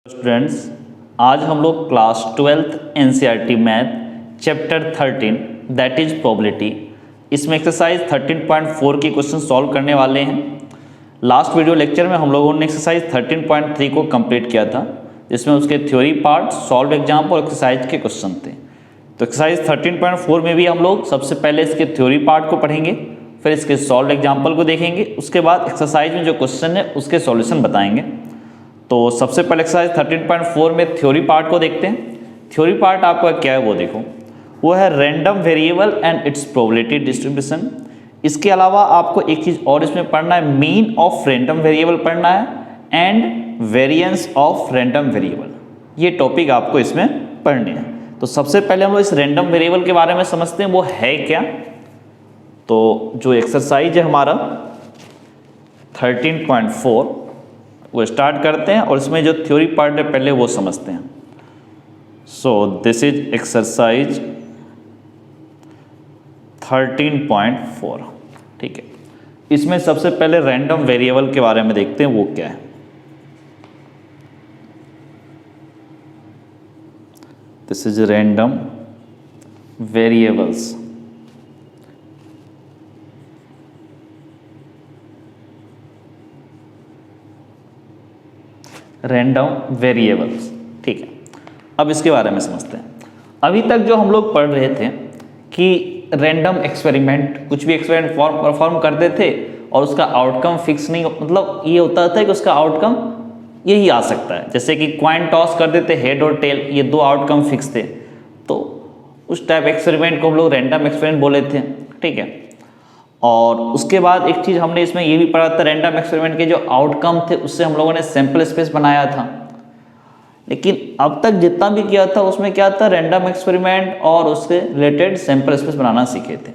Students, आज हम लोग class 12th NCERT math chapter 13 that is probability, इसमें एक्सरसाइज 13.4 की क्वेश्चन सॉल्व करने वाले हैं। लास्ट वीडियो लेक्चर में हम लोगों ने एक्सरसाइज 13.3 को कंप्लीट किया था, जिसमें उसके थ्योरी पार्ट, सॉल्व एग्जाम्पल और एक्सरसाइज के क्वेश्चन थे। तो एक्सरसाइज 13.4 में भी हम लोग सबसे पहले इसके थ्योरी पार्ट को पढ़ेंगे, फिर इसके सॉल्व एग्जाम्पल को देखेंगे, उसके बाद एक्सरसाइज में जो क्वेश्चन है उसके सॉल्यूशन बताएंगे। तो सबसे पहले एक्सरसाइज 13.4 में थ्योरी पार्ट को देखते हैं। थ्योरी पार्ट आपका क्या है वो देखो, वो है random variable and it's probability distribution. इसके अलावा आपको एक चीज़ और इसमें पढ़ना है, मीन ऑफ रैंडम वेरिएबल पढ़ना है and variance of random variable. ये टॉपिक आपको इसमें पढ़ने हैं। तो सबसे पहले हम लोग इस रैंडम वेरिएबल के बारे में समझते हैं, वो है क्या। तो जो एक्सरसाइज है हमारा 13.4 वो स्टार्ट करते हैं और इसमें जो थ्योरी पार्ट है पहले वो समझते हैं। सो दिस इज एक्सरसाइज 13.4, ठीक है। इसमें सबसे पहले रैंडम वेरिएबल के बारे में देखते हैं, वो क्या है। This is random variables. Random variables, ठीक है। अब इसके बारे में समझते हैं। अभी तक जो हम लोग पढ़ रहे थे कि रैंडम एक्सपेरिमेंट, कुछ भी एक्सपेरिमेंट परफॉर्म करते थे और उसका आउटकम फिक्स नहीं, मतलब ये होता था कि उसका आउटकम यही आ सकता है। जैसे कि क्वाइन टॉस कर देते, हेड और टेल, ये दो आउटकम फिक्स थे, तो उस टाइप एक्सपेरिमेंट को हम लोग रैंडम एक्सपेरिमेंट बोले थे, ठीक है। और उसके बाद एक चीज़ हमने इसमें ये भी पढ़ा था, रैंडम एक्सपेरिमेंट के जो आउटकम थे उससे हम लोगों ने सैंपल स्पेस बनाया था। लेकिन अब तक जितना भी किया था उसमें क्या था, रैंडम एक्सपेरिमेंट और उससे रिलेटेड सैंपल स्पेस बनाना सीखे थे।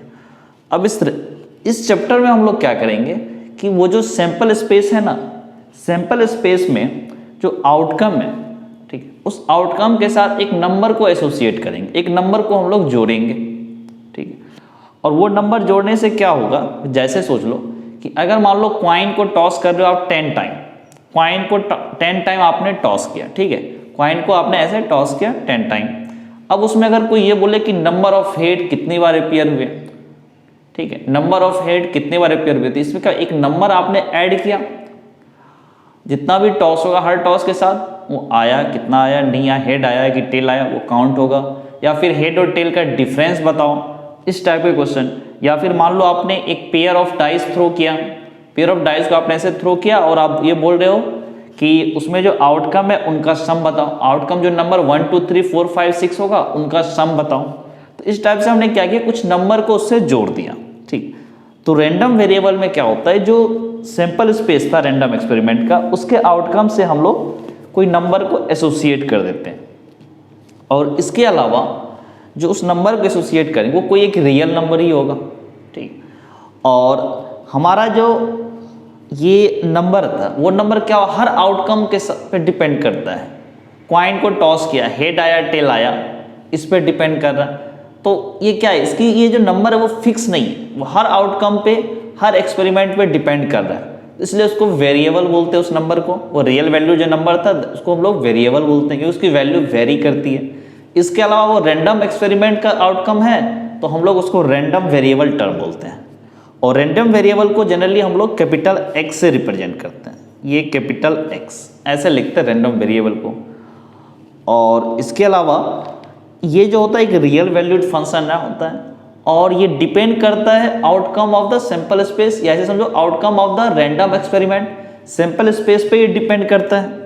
अब इस चैप्टर में हम लोग क्या करेंगे कि वो जो सैंपल स्पेस है ना, सैंपल स्पेस में जो आउटकम है, ठीक है, उस आउटकम के साथ एक नंबर को एसोसिएट करेंगे, एक नंबर को हम लोग जोड़ेंगे, ठीक है। और वो नंबर जोड़ने से क्या होगा, जैसे सोच लो कि अगर मान लो क्वाइन को टॉस कर रहे हो आप 10 टाइम, क्वाइन को 10 टाइम आपने टॉस किया, ठीक है, क्वाइन को आपने ऐसे टॉस किया 10 टाइम। अब उसमें अगर कोई ये बोले कि नंबर ऑफ हेड कितनी बार अपीयर हुए, ठीक है, नंबर ऑफ हेड कितनी बार अपीयर हुए, तो इसमें क्या एक नंबर आपने ऐड किया, जितना भी टॉस होगा हर टॉस के साथ वो आया, कितना आया, नहीं आया, हेड आया कि टेल आया, वो काउंट होगा। या फिर हेड और टेल का डिफरेंस बताओ, इस टाइप के क्वेश्चन। या फिर मान लो आपने एक पेयर ऑफ डाइस थ्रो किया, पेयर ऑफ डाइस को आपने ऐसे थ्रो किया और आप ये बोल रहे हो कि उसमें जो आउटकम है उनका सम बताओ, आउटकम जो नंबर 1 2 3 4 5 6 होगा उनका सम बताओ। तो इस टाइप से हमने क्या किया, कुछ नंबर को उससे जोड़ दिया, ठीक। तो रैंडम वेरिएबल में क्या होता है, जो सैंपल स्पेस था रैंडम एक्सपेरिमेंट का, उसके आउटकम से हम लोग कोई नंबर को एसोसिएट कर देते हैं। और इसके अलावा जो उस नंबर को एसोसिएट करेंगे वो कोई एक रियल नंबर ही होगा, ठीक। और हमारा जो ये नंबर था वो नंबर क्या हो, हर आउटकम के पे डिपेंड करता है। क्वाइन को टॉस किया, हेड आया टेल आया, इस पर डिपेंड कर रहा है। तो ये क्या है, इसकी ये जो नंबर है वो फिक्स नहीं है, वो हर आउटकम पे, हर एक्सपेरिमेंट पे डिपेंड कर रहा है, इसलिए उसको वेरिएबल बोलते हैं उस नंबर को। वो रियल वैल्यू जो नंबर था उसको हम लोग वेरिएबल बोलते हैं, क्योंकि उसकी वैल्यू वेरी करती है। इसके अलावा वो रैंडम एक्सपेरिमेंट का आउटकम है तो हम लोग उसको रैंडम वेरिएबल टर्म बोलते हैं। और रैंडम वेरिएबल को जनरली हम लोग कैपिटल एक्स से रिप्रेजेंट करते हैं, ये कैपिटल एक्स ऐसे लिखते हैं रैंडम वेरिएबल को। और इसके अलावा ये जो होता है एक रियल वैल्यूड फंक्शन है होता है, और ये डिपेंड करता है outcome of the sample space, या ऐसे समझो outcome of the random experiment sample space पे ये डिपेंड करता है।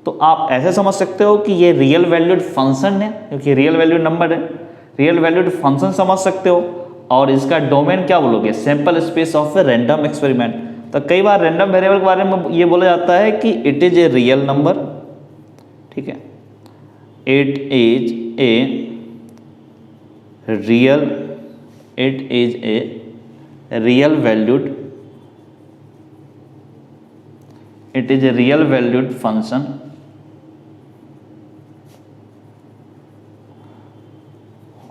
तो आप ऐसे समझ सकते हो कि ये रियल वैल्यूड फंक्शन है, क्योंकि रियल वैल्यूड नंबर है, रियल वैल्यूड फंक्शन समझ सकते हो। और इसका डोमेन क्या बोलोगे, sample space of a random experiment. तो कई बार रैंडम वेरिएबल के बारे में ये बोला जाता है कि it is a real number, ठीक है, it is a real, it is a real valued, it is a real valued function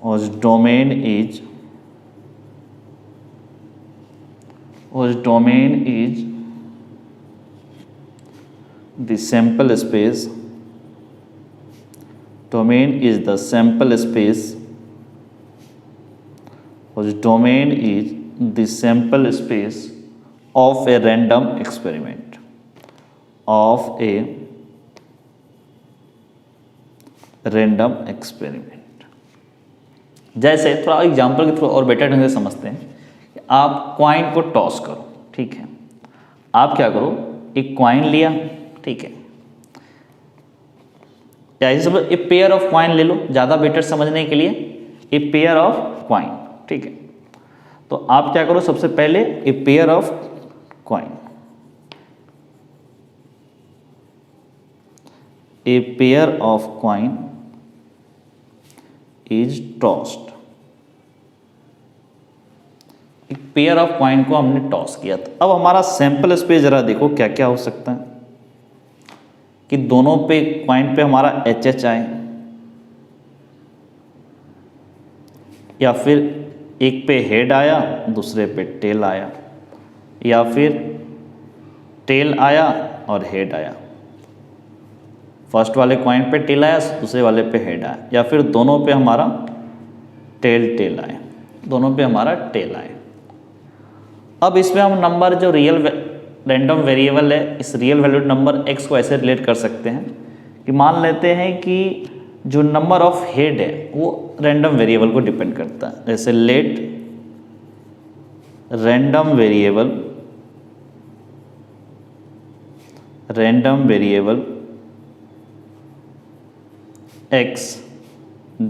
whose domain is the sample space domain is the sample space, whose domain is the sample space of a random experiment, of a random experiment। जैसे थोड़ा example के through और better ढंग से समझते हैं कि आप कॉइन को टॉस करो, ठीक है। आप क्या करो, एक कॉइन लिया, ठीक है, या ऐसे सब ए पेयर ऑफ कॉइन ले लो, ज़्यादा बेटर समझने के लिए ए पेयर ऑफ कॉइन, ठीक है। तो आप क्या करो, सबसे पहले ए pair of coin, A pair of coin is tossed. एक पेयर ऑफ कॉइन को हमने टॉस किया था। अब हमारा सैंपल स्पेस जरा देखो क्या क्या हो सकता है कि दोनों पे कॉइन पे हमारा एच आए, या फिर एक पे हेड आया दूसरे पे टेल आया, या फिर टेल आया और हेड आया। फर्स्ट वाले कॉइन पे टेल आया, दूसरे वाले पे हेड आया, या फिर दोनों पे हमारा टेल आए, दोनों पे हमारा टेल आए। अब इसमें हम नंबर जो रियल रैंडम वेरिएबल है, इस रियल वैल्यूड नंबर x को ऐसे रिलेट कर सकते हैं कि मान लेते हैं कि जो नंबर ऑफ हेड है वो रैंडम वेरिएबल को डिपेंड करता है। जैसे let random variable x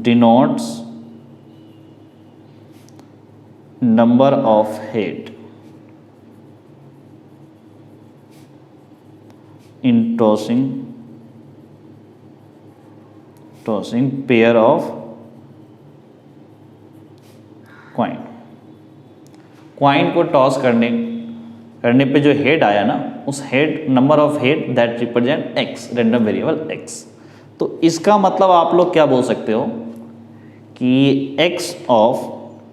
denotes number of head in tossing pair of coin। Coin को टॉस करने पे जो हेड आया ना, उस head number of head that represent x, random variable x। तो इसका मतलब आप लोग क्या बोल सकते हो कि x ऑफ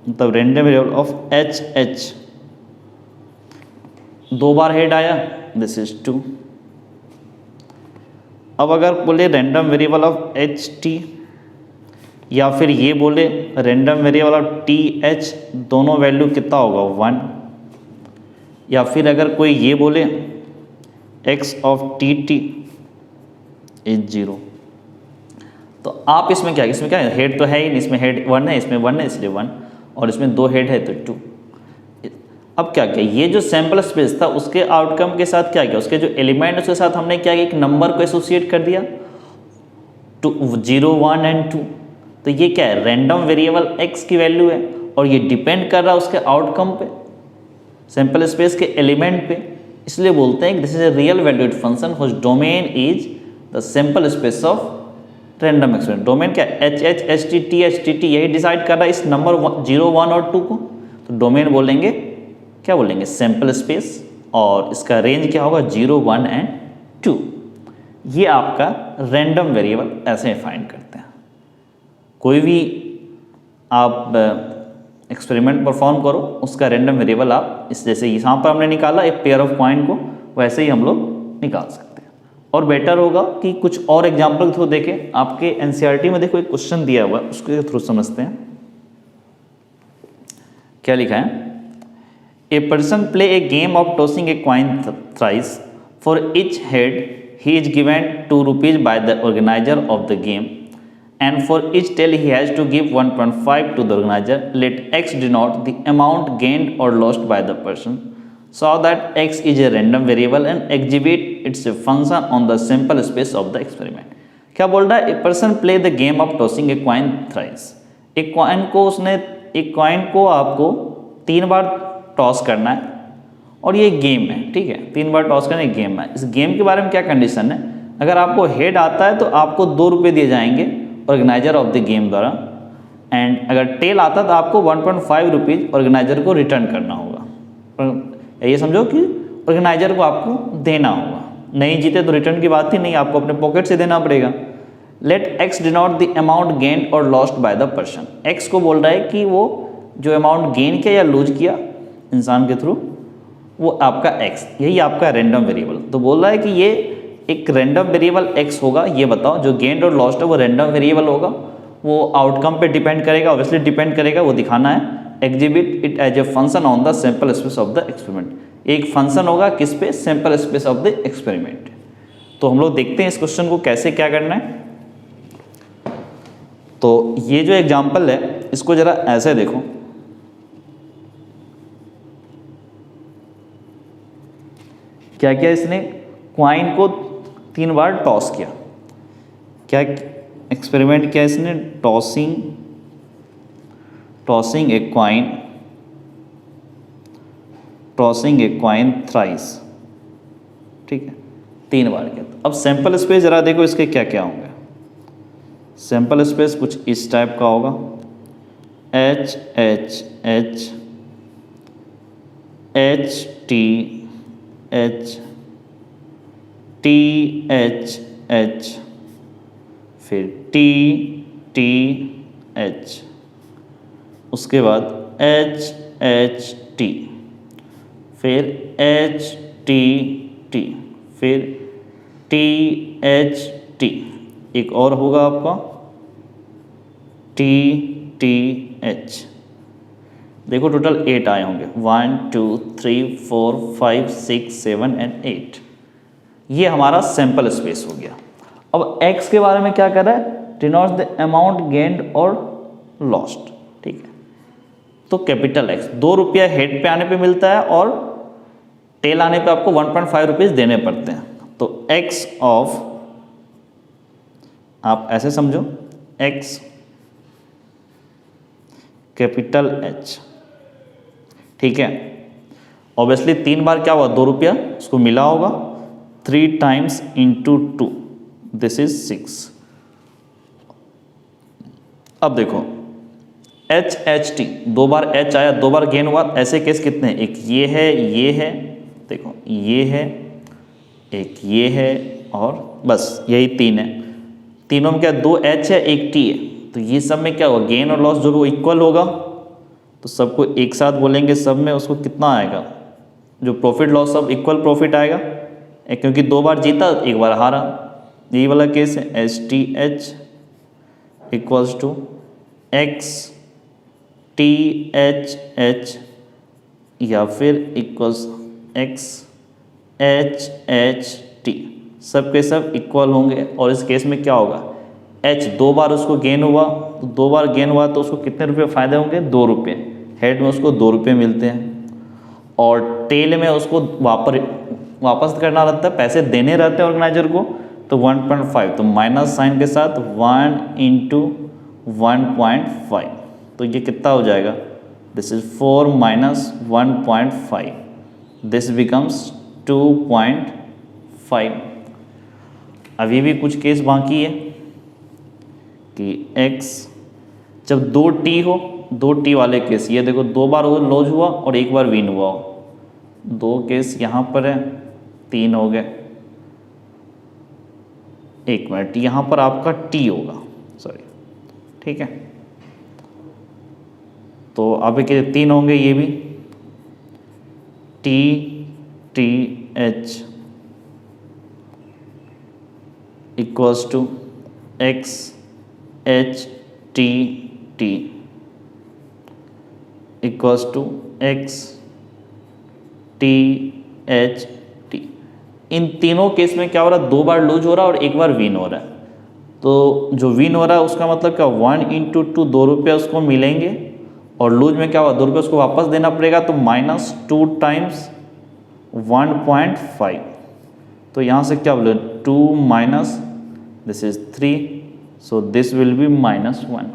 मतलब रैंडम वेरिएबल ऑफ h दो बार हेड आया, दिस इज 2। अब अगर बोले random variable of H T, या फिर ये बोले random variable of T H, दोनों वैल्यू कितना होगा 1। या फिर अगर कोई ये बोले x of T T is 0। तो आप इसमें क्या है, हेड तो है ही नहीं, इसमें हेड 1 है, इसमें 1 है इसलिए 1, और इसमें 2 हेड है तो 2। अब क्या किया, ये जो सैंपल स्पेस था उसके आउटकम के साथ क्या किया, उसके जो एलिमेंट उसके साथ हमने क्या किया, एक नंबर को एसोसिएट कर दिया, 0, 1 एंड 2। तो ये क्या है, रैंडम वेरिएबल x की वैल्यू है और ये डिपेंड कर रहा है उसके आउटकम पे, सैंपल स्पेस के एलिमेंट पे। इसलिए बोलते हैं कि this is a real valued function whose domain is the sample space of random experiment. Domain क्या है, एच टी टी यही डिसाइड कर रहा है इस नंबर 0, 1 और 2 को। तो डोमेन बोलेंगे, क्या बोलेंगे, सैंपल स्पेस, और इसका रेंज क्या होगा 0, 1 एंड 2। ये आपका रैंडम वेरिएबल ऐसे फाइंड करते हैं। कोई भी आप एक्सपेरिमेंट परफॉर्म करो, उसका रैंडम वेरिएबल आप इस जैसे यहाँ पर हमने निकाला एक पेयर ऑफ कॉइन को, वैसे ही हम लोग निकाल सकते हैं। और बेटर होगा कि कुछ और एग्जाम्पल के थ्रू देखें। आपके एनसीईआरटी में देखो एक क्वेश्चन दिया हुआ है, उसके थ्रू समझते हैं। क्या लिखा है, A person play a game of tossing a coin thrice. For each head, he is given 2 rupees by the organizer of the game, and for each tail, he has to give 1.5 to the organizer. Let x denote the amount gained or lost by the person, so that x is a random variable and exhibit its function on the sample space of the experiment. क्या बोल रहा है, a person play the game of tossing a coin thrice. एक coin को आपको 3 बार toss करना है, और ये गेम है, ठीक है, 3 बार टॉस करना एक गेम है। इस गेम के बारे में क्या कंडीशन है, अगर आपको हेड आता है तो आपको 2 रुपये दिए जाएंगे ऑर्गेनाइजर ऑफ द गेम द्वारा, एंड अगर टेल आता है तो आपको 1.5 रुपीज़ ऑर्गेनाइजर को रिटर्न करना होगा। ये समझो कि ऑर्गेनाइजर को आपको देना होगा, नहीं जीते तो रिटर्न की बात ही नहीं, आपको अपने पॉकेट से देना पड़ेगा। Let X denote the amount gained और lost by the person. X को बोल रहा है कि वो जो अमाउंट गेन किया या लूज किया इंसान के थ्रू, वो आपका x, यही आपका रैंडम वेरिएबल। तो बोल रहा है कि ये एक रैंडम वेरिएबल x होगा, ये बताओ जो गेन और लॉस्ट है वो रैंडम वेरिएबल होगा, वो आउटकम पे डिपेंड करेगा, ऑब्वियसली डिपेंड करेगा, वो दिखाना है। Exhibit it as a function on the sample space of the experiment. एक फंक्शन होगा किस पे? Sample space of the experiment. तो हम लोग देखते हैं इस क्वेश्चन को कैसे क्या करना है। तो ये जो एग्जाम्पल है इसको जरा ऐसे देखो, क्या किया इसने? क्वाइन को 3 बार टॉस किया। क्या एक्सपेरिमेंट किया इसने? टॉसिंग ए क्वाइन थ्राइस, ठीक है, 3 बार किया। अब सैंपल स्पेस जरा देखो इसके क्या क्या होंगे। सैंपल स्पेस कुछ इस टाइप का होगा, H H H H T H T H H, फिर T T H, उसके बाद H H T, फिर H T T, फिर T H T, एक और होगा आपका T T H। देखो टोटल 8 आए होंगे, 1 2 3 4 5 6 7 एंड 8। ये हमारा सैंपल स्पेस हो गया। अब x के बारे में क्या कर रहा है? डिनोट्स द अमाउंट गेन्ड और लॉस्ट, ठीक है। तो कैपिटल X 2 रुपया हेड पे आने पे मिलता है और टेल आने पे आपको 1.5 रुपीज़ देने पड़ते हैं। तो x ऑफ, आप ऐसे समझो, x कैपिटल H, ठीक है। ऑब्वियसली 3 बार क्या हुआ? 2 रुपया उसको मिला होगा, 3 टाइम्स इंटू 2, दिस इज 6। अब देखो H H T, 2 बार H आया, 2 बार गेन हुआ। ऐसे केस कितने हैं? एक ये है, देखो ये है, एक ये है, और बस यही 3 है। तीनों में क्या? 2 H है, 1 T है। तो ये सब में क्या होगा? गेन और लॉस जो वो इक्वल होगा, तो सबको एक साथ बोलेंगे, सब में उसको कितना आएगा? जो प्रॉफिट लॉस सब इक्वल प्रॉफिट आएगा, क्योंकि 2 बार जीता 1 बार हारा। यही वाला केस है। H T H equals to X T H H, या फिर equals X H H T, सब के सब इक्वल होंगे। और इस केस में क्या होगा? H 2 बार उसको गेन हुआ, तो 2 बार गेन हुआ तो उसको कितने रुपए फ़ायदे होंगे? 2 रुपये। हेड में उसको 2 रुपये मिलते हैं, और टेल में उसको वापस करना रहता है, पैसे देने रहते हैं ऑर्गेनाइजर को, तो 1.5, तो माइनस साइन के साथ 1 इंटू 1.5, तो ये कितना हो जाएगा? This is 4 minus 1.5, this becomes 2.5। अभी भी कुछ केस बाकी है कि x जब 2t हो, 2t वाले केस, ये देखो 2 बार लॉस हुआ और 1 बार विन हुआ हो, 2 केस यहाँ पर है, 3 हो गए। 1 मिनट, यहाँ पर आपका t होगा, सॉरी, ठीक है। तो आप के 3 होंगे, ये भी t t h equals to x H T T equals to X T H T. इन तीनों केस में क्या हो रहा है? 2 बार लूज हो रहा है और 1 बार विन हो रहा है। तो जो विन हो रहा है उसका मतलब क्या? 1 इंटू 2, 2 रुपये उसको मिलेंगे, और लूज में क्या हुआ? 2 रुपये उसको वापस देना पड़ेगा, तो -2 टाइम्स 1.5। तो यहाँ से क्या बोले? 2 minus this is 3, so this will be -1।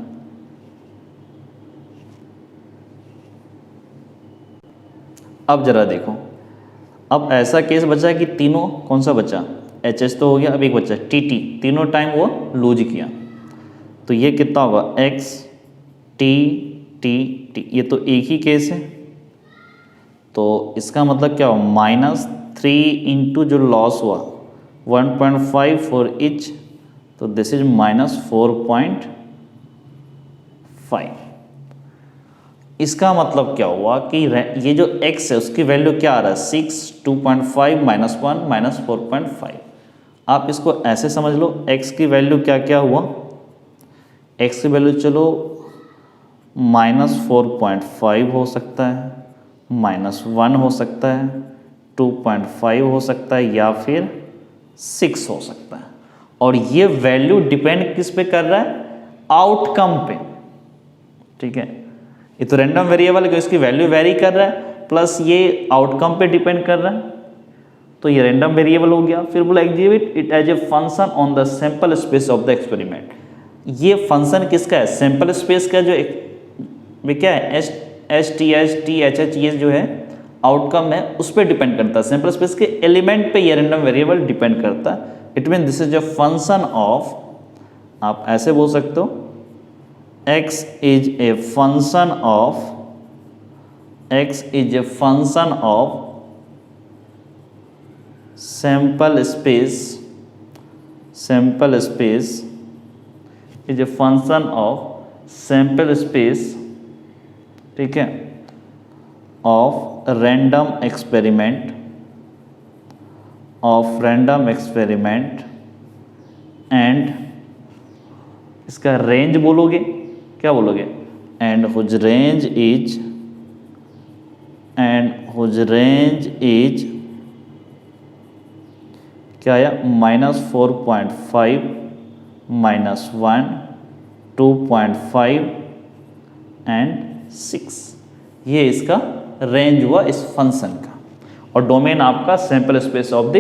अब जरा देखो, अब ऐसा केस बचा है कि तीनों, कौन सा बचा? एच एच तो हो गया, अब एक बचा टी टी, तीनों टाइम वो लूज किया, तो ये कितना होगा? एक्स टी टी टी, ये तो एक ही केस है, तो इसका मतलब क्या हुआ? -3 इंटू जो लॉस हुआ 1.5 फॉर इच, तो दिस इज -4.5। इसका मतलब क्या हुआ कि ये जो x है उसकी वैल्यू क्या आ रहा है? 6, 2.5, -1, -4.5। आप इसको ऐसे समझ लो, x की वैल्यू क्या क्या हुआ, x की वैल्यू चलो -4.5 हो सकता है, -1 हो सकता है, 2.5 हो सकता है, या फिर 6 हो सकता है। और ये वैल्यू डिपेंड किस पे कर रहा है, आउटकम पे, ठीक है। ये तो रैंडम वेरिएबल है, इसकी वैल्यू वेरी कर रहा है, प्लस ये आउटकम पे डिपेंड कर रहा है, तो ये रैंडम वेरिएबल हो गया। फिर बोला execute it as a function on the sample space of the experiment. ये फंक्शन किसका है, सैंपल स्पेस का, जो क्या है, एच टी एच एच ये जो है आउटकम है, उस पर डिपेंड करता है, सैंपल स्पेस के एलिमेंट पे ये रैंडम वेरिएबल डिपेंड करता है। It mean this is a function of, आप ऐसे बोल सकते हो, x is a function of sample space is a function of sample space, ठीक है, ऑफ रैंडम एक्सपेरिमेंट एंड इसका रेंज बोलोगे, क्या बोलोगे, एंड हुज रेंज इज क्या आया, -4.5, -1, 2.5 एंड 6। ये इसका रेंज हुआ इस फंक्शन का, और डोमेन आपका sample space of the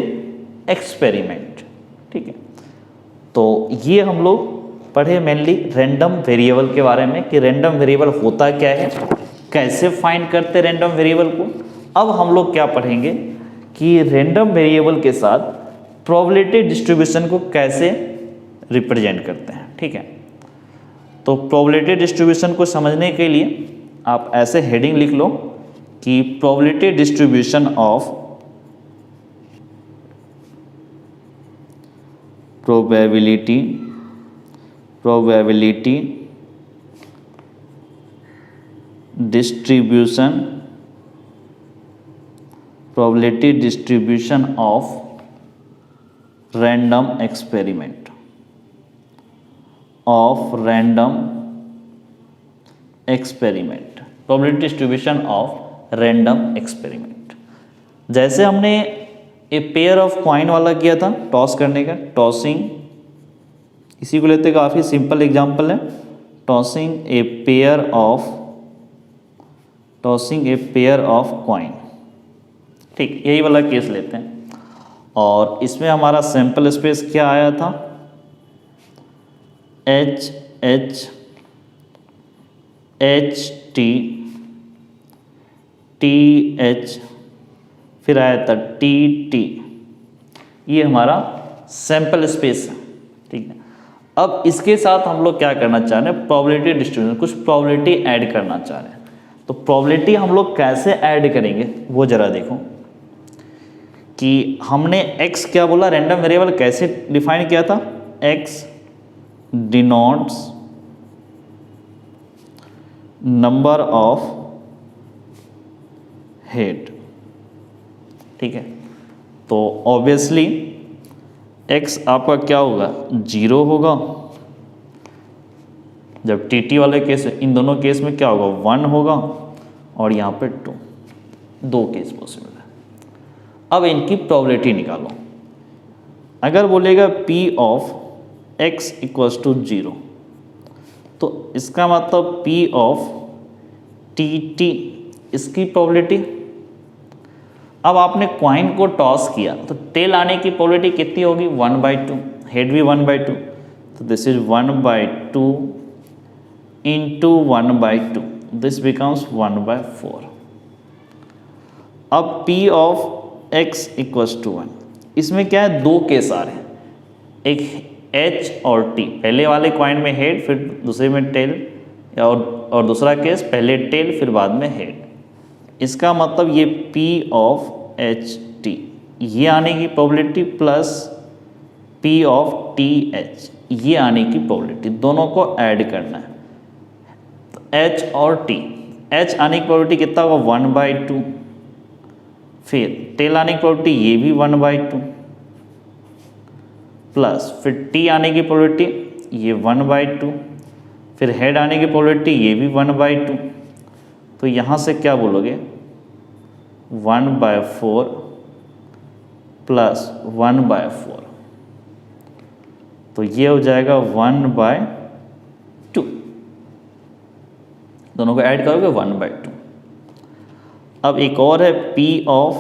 experiment, ठीक है। तो ये हम लोग पढ़े मेनली रैंडम वेरिएबल के बारे में, कि रैंडम वेरिएबल होता क्या है, कैसे फाइंड करते रैंडम वेरिएबल को। अब हम लोग क्या पढ़ेंगे कि रैंडम वेरिएबल के साथ प्रोबेबिलिटी डिस्ट्रीब्यूशन को कैसे रिप्रेजेंट करते हैं, ठीक है। तो प्रोबेबिलिटी डिस्ट्रीब्यूशन को समझने के लिए आप ऐसे हेडिंग लिख लो कि probability distribution of probability distribution of random experiment probability distribution of random experiment. जैसे हमने ए पेयर ऑफ कॉइन वाला किया था, टॉस करने का, टॉसिंग, इसी को लेते, काफ़ी सिंपल एग्जांपल है, tossing a pair of coin, ठीक, यही वाला केस लेते हैं। और इसमें हमारा सैंपल स्पेस क्या आया था, HT TH, फिर आया था TT, ये हमारा सैंपल स्पेस है, ठीक है। अब इसके साथ हम लोग क्या करना चाह रहे हैं, प्रोबेबिलिटी डिस्ट्रीब्यूशन, कुछ प्रोबेबिलिटी ऐड करना चाह रहे हैं। तो प्रोबेबिलिटी हम लोग कैसे ऐड करेंगे वो जरा देखो, कि हमने x क्या बोला, रैंडम वेरिएबल कैसे डिफाइन किया था, x denotes number of head, ठीक है। तो ऑब्वियसली x आपका क्या होगा, 0 होगा, जब टी वाले केस, इन दोनों केस में क्या होगा, 1 होगा, और यहाँ पे 2, 2 केस पॉसिबल है। अब इनकी प्रोबेबिलिटी निकालो। अगर बोलेगा p of x equals to 0, तो इसका मतलब p ऑफ टी, इसकी प्रोबेबिलिटी। अब आपने कॉइन को टॉस किया, तो टेल आने की प्रोबेबिलिटी कितनी होगी, 1/2, हेड भी 1/2, तो this is 1/2 into 1/2, this becomes 1/4। अब p of x equals to 1, इसमें क्या है, 2 केस आ रहे हैं, एक h और t, पहले वाले कॉइन में हेड, फिर दूसरे में टेल, और दूसरा केस पहले टेल फिर बाद में हेड। इसका मतलब ये p ऑफ ht, ये आने की probability, plus p of th, ये आने की प्रोबेबिलिटी, दोनों को ऐड करना है। तो h और t, h आने की प्रोबेबिलिटी कितना होगा, 1/2, फिर टेल आने की प्रोबेबिलिटी ये भी 1/2, प्लस फिर टी आने की प्रोबेबिलिटी ये 1/2, फिर हेड आने की प्रोबेबिलिटी ये भी 1/2, तो यहाँ से क्या बोलोगे 1/4 प्लस 1/4, तो ये हो जाएगा 1/2, दोनों को ऐड करोगे 1/2। अब एक और है P of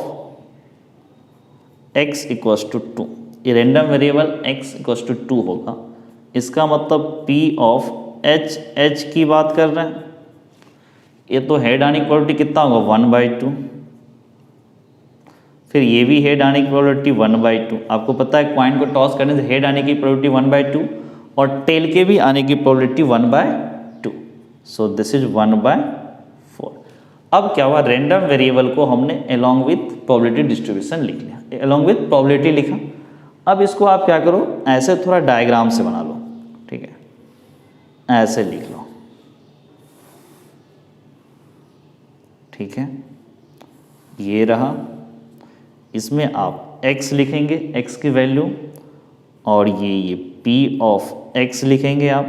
x equals to 2, ये random variable x equals to 2 होगा, इसका मतलब P ऑफ h की बात कर रहे हैं, ये तो हेड आने की प्रोबेबिलिटी कितना होगा 1/2, फिर ये भी हेड आने की प्रोबेबिलिटी 1/2। आपको पता है कॉइन को टॉस करने से हेड आने की प्रोबेबिलिटी 1/2 और टेल के भी आने की प्रोबेबिलिटी 1/2, सो दिस इज 1/4। अब क्या हुआ, रैंडम वेरिएबल को हमने अलोंग विथ प्रोबेबिलिटी डिस्ट्रीब्यूशन लिख लिया, अलोंग विथ प्रोबेबिलिटी लिखा। अब इसको आप क्या करो, ऐसे थोड़ा डायग्राम से बना लो, ठीक है, ऐसे लिख लो, ठीक है, ये रहा, इसमें आप x लिखेंगे, x की वैल्यू, और ये P ऑफ x लिखेंगे आप,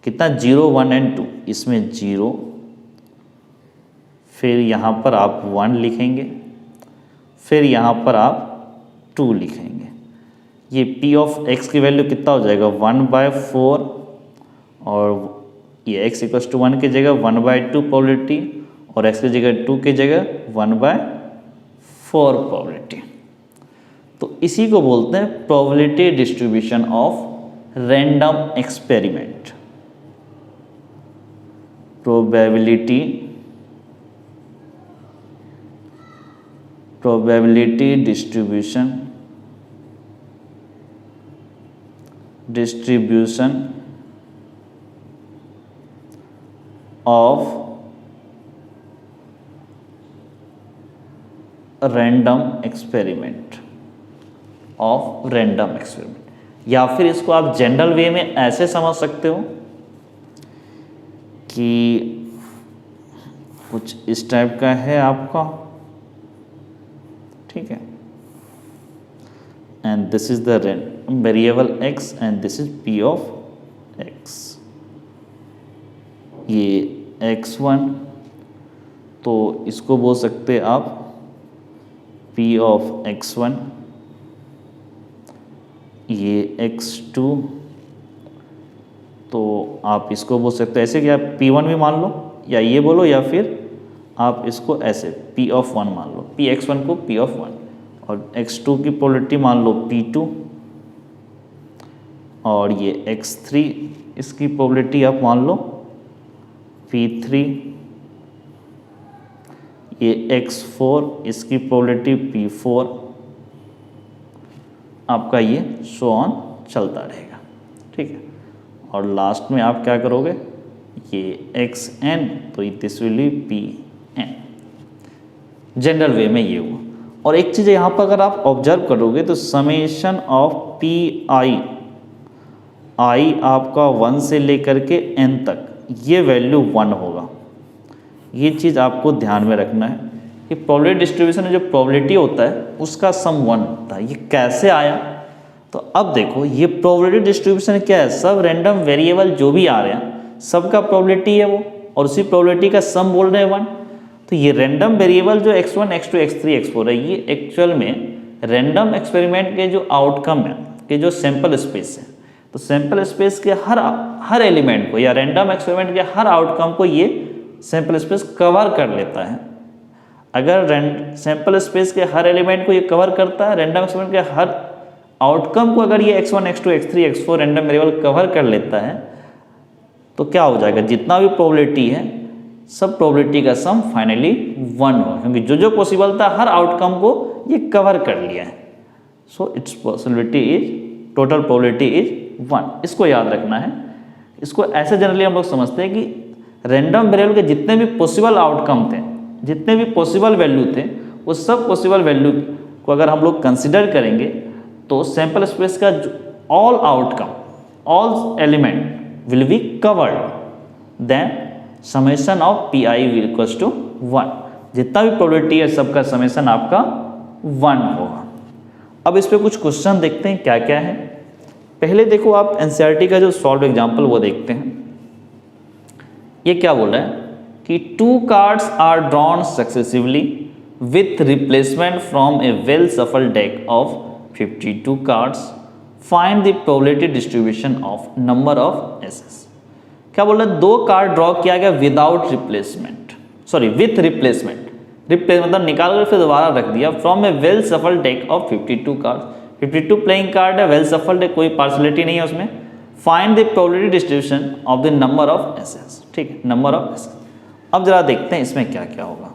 कितना 0 1 एंड 2, इसमें 0, फिर यहाँ पर आप 1 लिखेंगे, फिर यहाँ पर आप 2 लिखेंगे। ये P ऑफ x की वैल्यू कितना हो जाएगा 1/4, और ये x इक्वल्स टू 1 की जगह 1/2 प्रोबेबिलिटी, और x की जगह 2 की जगह 1/4 प्रोबेबिलिटी। तो इसी को बोलते हैं probability distribution of random experiment, probability distribution of random experiment, या फिर इसको आप जनरल वे में ऐसे समझ सकते हो कि कुछ इस टाइप का है आपका, ठीक है, and this is the variable x and this is P of x, ये x1, तो इसको बोल सकते हैं आप P ऑफ x1, ये x2, तो आप इसको बोल सकते हैं ऐसे कि आप P1 भी मान लो, या ये बोलो, या फिर आप इसको ऐसे P ऑफ 1 मान लो, Px1 को P ऑफ 1, और x2 की प्रोबेबिलिटी मान लो P2, और ये x3 इसकी प्रोबेबिलिटी आप मान लो P3, ये x4 इसकी प्रोबेबिलिटी P4, आपका ये सो ऑन चलता रहेगा, ठीक है, और लास्ट में आप क्या करोगे, ये xn, तो this will B Pn, general वे में ये हुआ। और एक चीज़ यहाँ पर अगर आप ऑब्जर्व करोगे तो समेशन ऑफ Pi आपका 1 से लेकर के n तक ये वैल्यू 1 होगा, ये चीज़ आपको ध्यान में रखना है कि प्रोबेबिलिटी डिस्ट्रीब्यूशन में जो प्रोबेबिलिटी होता है उसका सम 1 होता है। ये कैसे आया, तो अब देखो ये प्रोबेबिलिटी डिस्ट्रीब्यूशन क्या है, सब रैंडम वेरिएबल जो भी आ रहे हैं सबका प्रोबेबिलिटी है वो, और उसी प्रोबेबिलिटी का सम बोल रहे हैं 1। तो ये रैंडम वेरिएबल जो x1 x2 x3 x4 है, ये एक्चुअल में रैंडम एक्सपेरिमेंट के जो आउटकम है, के जो सैंपल स्पेस है, तो सैंपल स्पेस के हर एलिमेंट को या रैंडम एक्सपेरिमेंट के हर आउटकम को ये सैंपल स्पेस कवर कर लेता है। अगर सैंपल स्पेस के हर एलिमेंट को ये कवर करता है, रैंडम एक्सपेरिमेंट के हर आउटकम को अगर ये x1 x2 x3 x4 random variable cover कर लेता है, तो क्या हो जाएगा, जितना भी प्रोबेबिलिटी है सब प्रोबेबिलिटी का सम फाइनली 1 होगा, क्योंकि जो जो पॉसिबल था हर आउटकम को ये कवर कर लिया है। So it's possibility is, total probability is 1। इसको याद रखना है। इसको ऐसे जनरली हम लोग समझते हैं कि रैंडम वेरिएबल के जितने भी पॉसिबल आउटकम थे, जितने भी पॉसिबल वैल्यू थे, वो सब पॉसिबल वैल्यू को अगर हम लोग कंसिडर करेंगे तो सैंपल स्पेस का all outcome, all element will be covered, then summation of Pi will equals to 1। जितना भी प्रोबेबिलिटी है सबका समेशन आपका 1 होगा। अब इस पे कुछ क्वेश्चन देखते हैं क्या क्या है। पहले देखो आप एनसीईआरटी का जो सॉल्व एग्जाम्पल वो देखते हैं। ये क्या बोल रहा है कि 2 cards are drawn successively with replacement from a well shuffled deck of 52 cards, find the probability distribution of number of aces. क्या बोल रहा है, 2 कार्ड ड्रॉ किया गया without replacement, sorry with replacement, replace मतलब निकाल कर फिर दोबारा रख दिया, from a well shuffled deck of 52 card, 52 playing card है, वेल सफल्ड है, कोई पार्सलिटी नहीं है उसमें। Find the probability distribution of the number of aces, ठीक है, नंबर ऑफ एसेस। अब जरा देखते हैं इसमें क्या क्या होगा।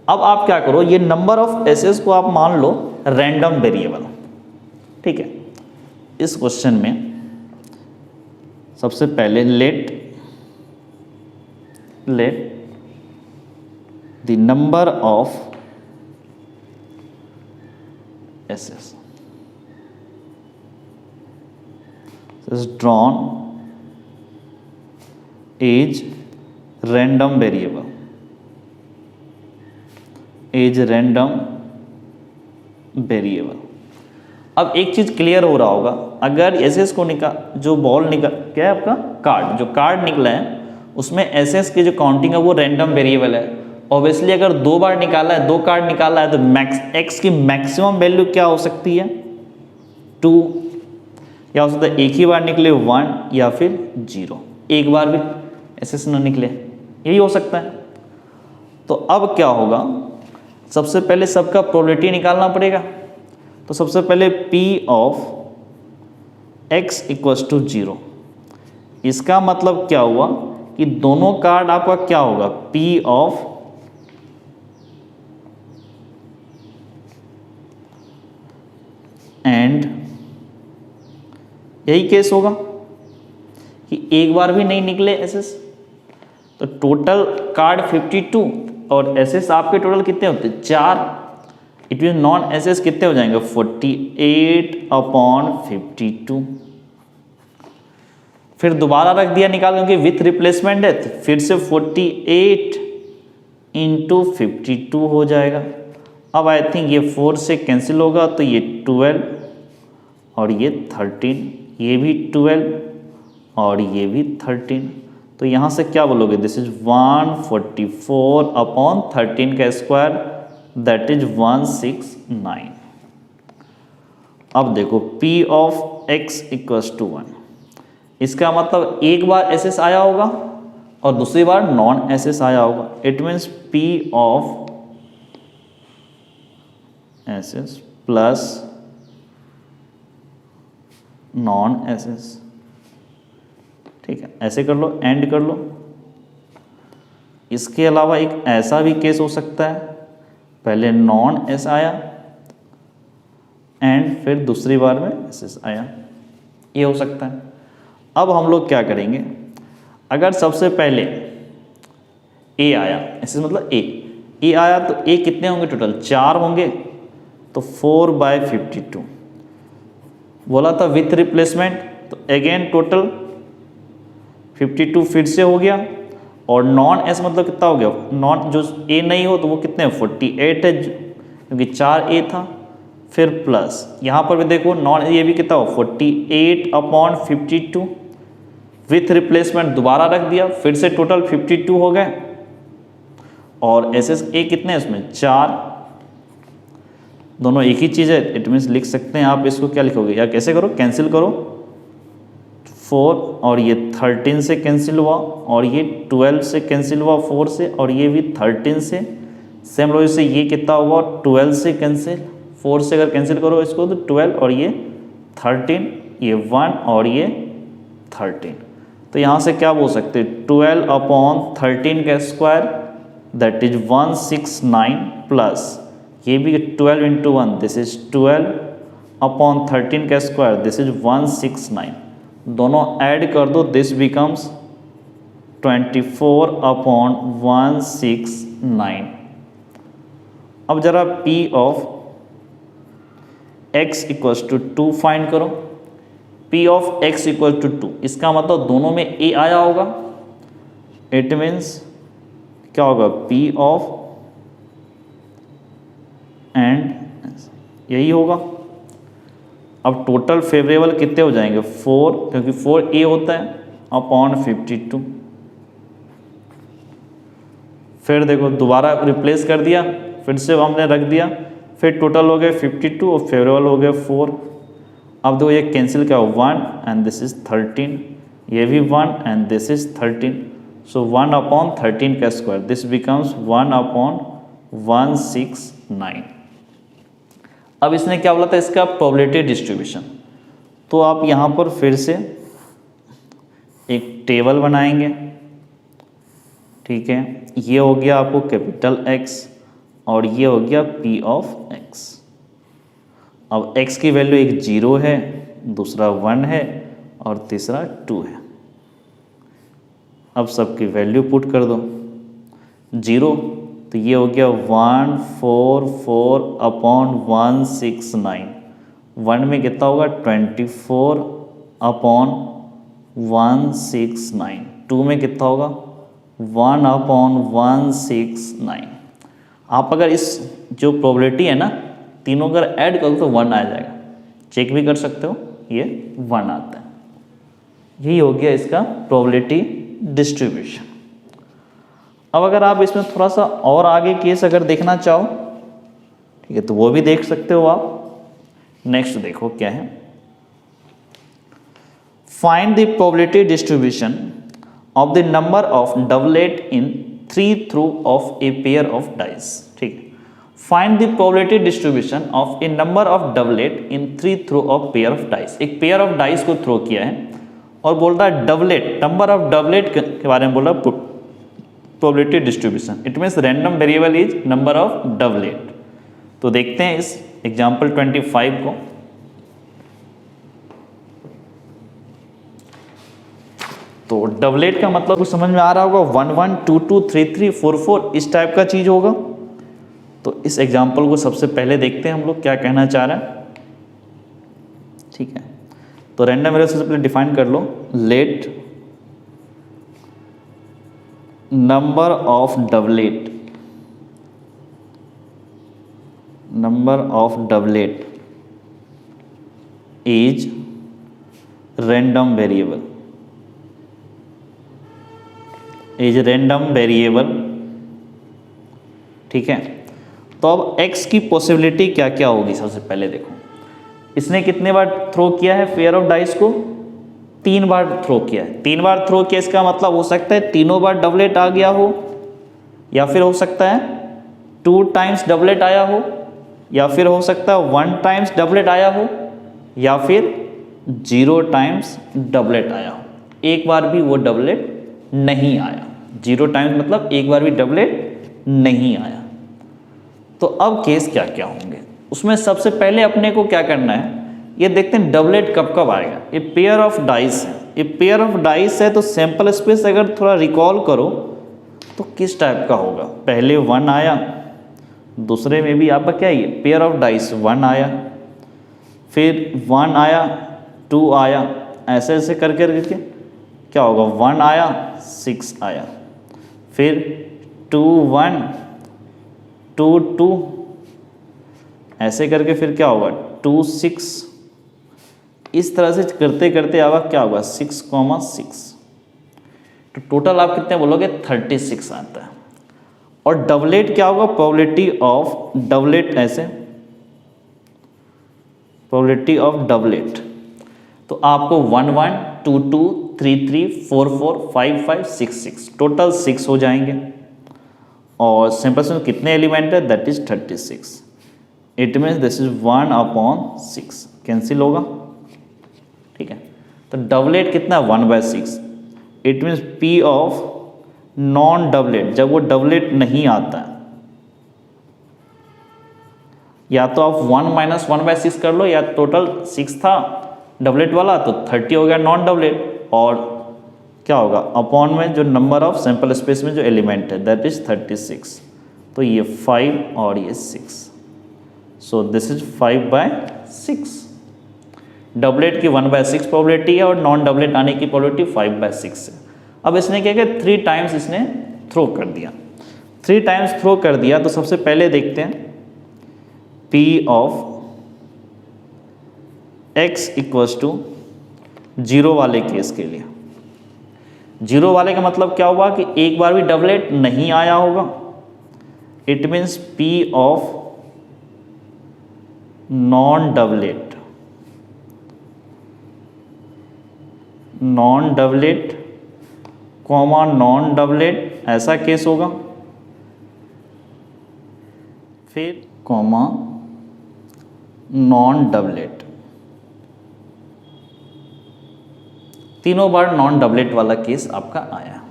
अब आप क्या करो, ये नंबर ऑफ एसेस को आप मान लो रैंडम वेरिएबल, ठीक है। इस क्वेश्चन में सबसे पहले let the number of aces is drawn is random variable, अब एक चीज क्लियर हो रहा होगा, अगर एसेस को जो बॉल निकल क्या है आपका कार्ड, जो कार्ड निकला है उसमें एसेस की जो काउंटिंग है वो रैंडम वेरिएबल है। ऑब्वियसली अगर 2 बार निकाला है, 2 कार्ड निकाला है, तो एक्स की मैक्सिमम वैल्यू क्या हो सकती है 2, या हो सकता है एक ही बार निकले 1 या फिर 0, एक बार भी एसेस न निकले, यही हो सकता है। तो अब क्या होगा, सबसे पहले सबका प्रोबेबिलिटी निकालना पड़ेगा। तो सबसे पहले P of x equals to 0, इसका मतलब क्या हुआ कि दोनों कार्ड आपका क्या होगा P ऑफ एंड, यही केस होगा कि एक बार भी नहीं निकले एसेस। तो टोटल कार्ड 52 और एसेस आपके टोटल कितने होते हैं 4, इट मीन नॉन एसेस कितने हो जाएंगे 48/52। फिर दोबारा रख दिया निकाल, क्योंकि विथ रिप्लेसमेंट है तो फिर से 48 × 52 हो जाएगा। अब आई थिंक ये 4 से कैंसिल होगा, तो ये 12 और ये 13, ये भी 12 और ये भी 13। तो यहाँ से क्या बोलोगे, दिस इज 144/13 का स्क्वायर, दैट इज 169। अब देखो P of x equals to 1, इसका मतलब एक बार एसेस आया होगा और दूसरी बार नॉन एसेस आया होगा। It means P of aces plus non aces, ठीक है, ऐसे कर लो, एंड कर लो। इसके अलावा एक ऐसा भी केस हो सकता है, पहले नॉन एस आया एंड फिर दूसरी बार में एस आया, ये हो सकता है। अब हम लोग क्या करेंगे, अगर सबसे पहले ए आया, एस मतलब ए आया, तो ए कितने होंगे टोटल 4 होंगे, तो 4/52 बोला था विथ रिप्लेसमेंट, तो अगेन टोटल 52 फिर से हो गया। और नॉन एस मतलब कितना हो गया, नॉन जो ए नहीं हो तो वो कितने 48 है, क्योंकि 4 ए था। फिर प्लस यहाँ पर भी देखो नॉन ए भी कितना हो 48/52, विथ रिप्लेसमेंट दोबारा रख दिया, फिर से टोटल 52 हो गए। और एस एस ए कितने हैं उसमें 4, दोनों एक ही चीज़ है। इट मीन्स लिख सकते हैं आप इसको, क्या लिखोगे या कैसे करो, कैंसिल करो, 4 और ये 13 से कैंसिल हुआ, और ये 12 से कैंसिल हुआ 4 से, और ये भी 13 से। सेम लॉजिक से ये कितना हुआ 12 से कैंसिल, 4 से अगर कैंसिल करो इसको तो 12 और ये 13, ये 1 और ये 13। तो यहाँ से क्या बोल सकते हैं 12/13 का स्क्वायर, दैट इज 169, प्लस ये भी 12 × 1, दिस इज 12/13 का स्क्वायर, दिस इज 169। दोनों ऐड कर दो, दिस बिकम्स 24/169। अब जरा P of x equals to 2 find करो। P of x equal to 2, इसका मतलब दोनों में a आया होगा। इट मीन्स क्या होगा P ऑफ एंड यही होगा। अब टोटल फेवरेबल कितने हो जाएंगे 4, क्योंकि 4a होता है अपॉन 52। फिर देखो दोबारा रिप्लेस कर दिया, फिर से हमने रख दिया, फिर टोटल हो गए 52 और फेवरेबल हो गए 4। अब देखो ये कैंसिल क्या हो 1 एंड दिस इज 13, ये भी 1 and this is 13, so 1 upon 13 का स्क्वायर, दिस बिकम्स 1 अपॉन 169। अब इसने क्या बोला था इसका प्रोबेबिलिटी डिस्ट्रीब्यूशन, तो आप यहाँ पर फिर से एक टेबल बनाएंगे, ठीक है। ये हो गया आपको कैपिटल X और ये हो गया P ऑफ X। अब X की वैल्यू एक 0 है, दूसरा 1 है और तीसरा 2 है। अब सबकी वैल्यू पुट कर दो। 0 तो ये हो गया 144 अपॉन 169, 1 में कितना होगा 24 अपॉन 169, 2 में कितना होगा 1 अपॉन 169। आप अगर इस जो प्रोबेबिलिटी है ना तीनों अगर ऐड करो तो 1 आ जाएगा, चेक भी कर सकते हो, ये 1 आता है। यही हो गया इसका प्रोबेबिलिटी डिस्ट्रीब्यूशन। अब अगर आप इसमें थोड़ा सा और आगे केस अगर देखना चाहो, ठीक है, तो वो भी देख सकते हो आप। नेक्स्ट देखो क्या है, find the probability distribution of the number of doublet in 3 through of A pair of dice. ठीक है, find the probability distribution of A number of doublet in 3 through of pair of dice. एक pair of dice को throw किया है और बोल रहा है डबलेट, नंबर ऑफ डबलेट के बारे में बोल रहा है probability distribution. It means random variable is number of doublet. तो देखते हैं इस एग्जाम्पल 25 को। तो डबलेट का मतलब कुछ समझ में आ रहा होगा, 1 1 2 2 3 3 4 4 इस टाइप का चीज होगा। तो इस एग्जाम्पल को सबसे पहले देखते हैं हम लोग क्या कहना चाह रहे हैं। ठीक है, तो रैंडम वेरिएबल सबसे पहले डिफाइन कर लो, let number of doublet is random variable, ठीक है। तो अब x की पॉसिबिलिटी क्या क्या होगी, सबसे पहले देखो इसने कितने बार थ्रो किया है पेयर ऑफ डाइस को, 3 बार थ्रो किया है। 3 बार थ्रो किया, इसका मतलब हो सकता है तीनों बार डबलेट आ गया हो, या फिर हो सकता है 2 टाइम्स डबलेट आया हो, या फिर हो सकता है 1 टाइम्स डबलेट आया हो, या फिर 0 टाइम्स डबलेट आया हो। एक बार भी वो डबलेट नहीं आया, 0 टाइम्स मतलब एक बार भी डबलेट नहीं आया। तो अब केस क्या क्या होंगे, उसमें सबसे पहले अपने को क्या करना है, ये देखते हैं डबलेट कब कब आएगा। ये पेयर ऑफ डाइस है, ये पेयर ऑफ डाइस है, तो सैंपल स्पेस अगर थोड़ा रिकॉल करो तो किस टाइप का होगा। पहले 1 आया, दूसरे में भी आपका क्या है पेयर ऑफ डाइस 1 आया, फिर 1 आया 2 आया, ऐसे ऐसे करके करके क्या होगा 1 आया 6 आया, फिर 2 1 2 2, ऐसे करके फिर क्या होगा 2 6, इस तरह से करते करते आवा क्या होगा 6 6। तो टोटल आप कितने बोलोगे 36 आता है। और डबलेट क्या होगा, प्रोबेबिलिटी ऑफ डबलेट, ऐसे प्रोबेबिलिटी ऑफ डबलेट, तो आपको 1 1 2 2 3 3 4 4 5 5 6 6, टोटल 6 हो जाएंगे। और सिंपल से कितने एलिमेंट है, that is 36। It means this is 1 upon 6, cancel होगा, ठीक है। तो डबलेट कितना 1/6, it means P of non doublet, जब वो डबलेट नहीं आता है, या तो आप 1 माइनस 1/6 कर लो, या टोटल 6 था डबलेट वाला तो 30 हो गया नॉन डबलेट, और क्या होगा अपॉन में जो नंबर ऑफ सैंपल स्पेस में जो एलिमेंट है दैट इज 36। तो ये 5 और ये 6, सो दिस इज 5/6। डबलेट की 1/6 प्रोबेबिलिटी है और नॉन डबलेट आने की प्रोबेबिलिटी 5/6 है। अब इसने क्या किया 3 टाइम्स इसने थ्रो कर दिया, 3 टाइम्स थ्रो कर दिया। तो सबसे पहले देखते हैं P of x equals to 0 वाले केस के लिए, 0 वाले का मतलब क्या हुआ कि एक बार भी डबलेट नहीं आया होगा। It means P of non doublet, non doublet comma non doublet ऐसा केस होगा, फिर कॉमा नॉन डबलेट, तीनों बार नॉन डबलेट वाला केस आपका आया।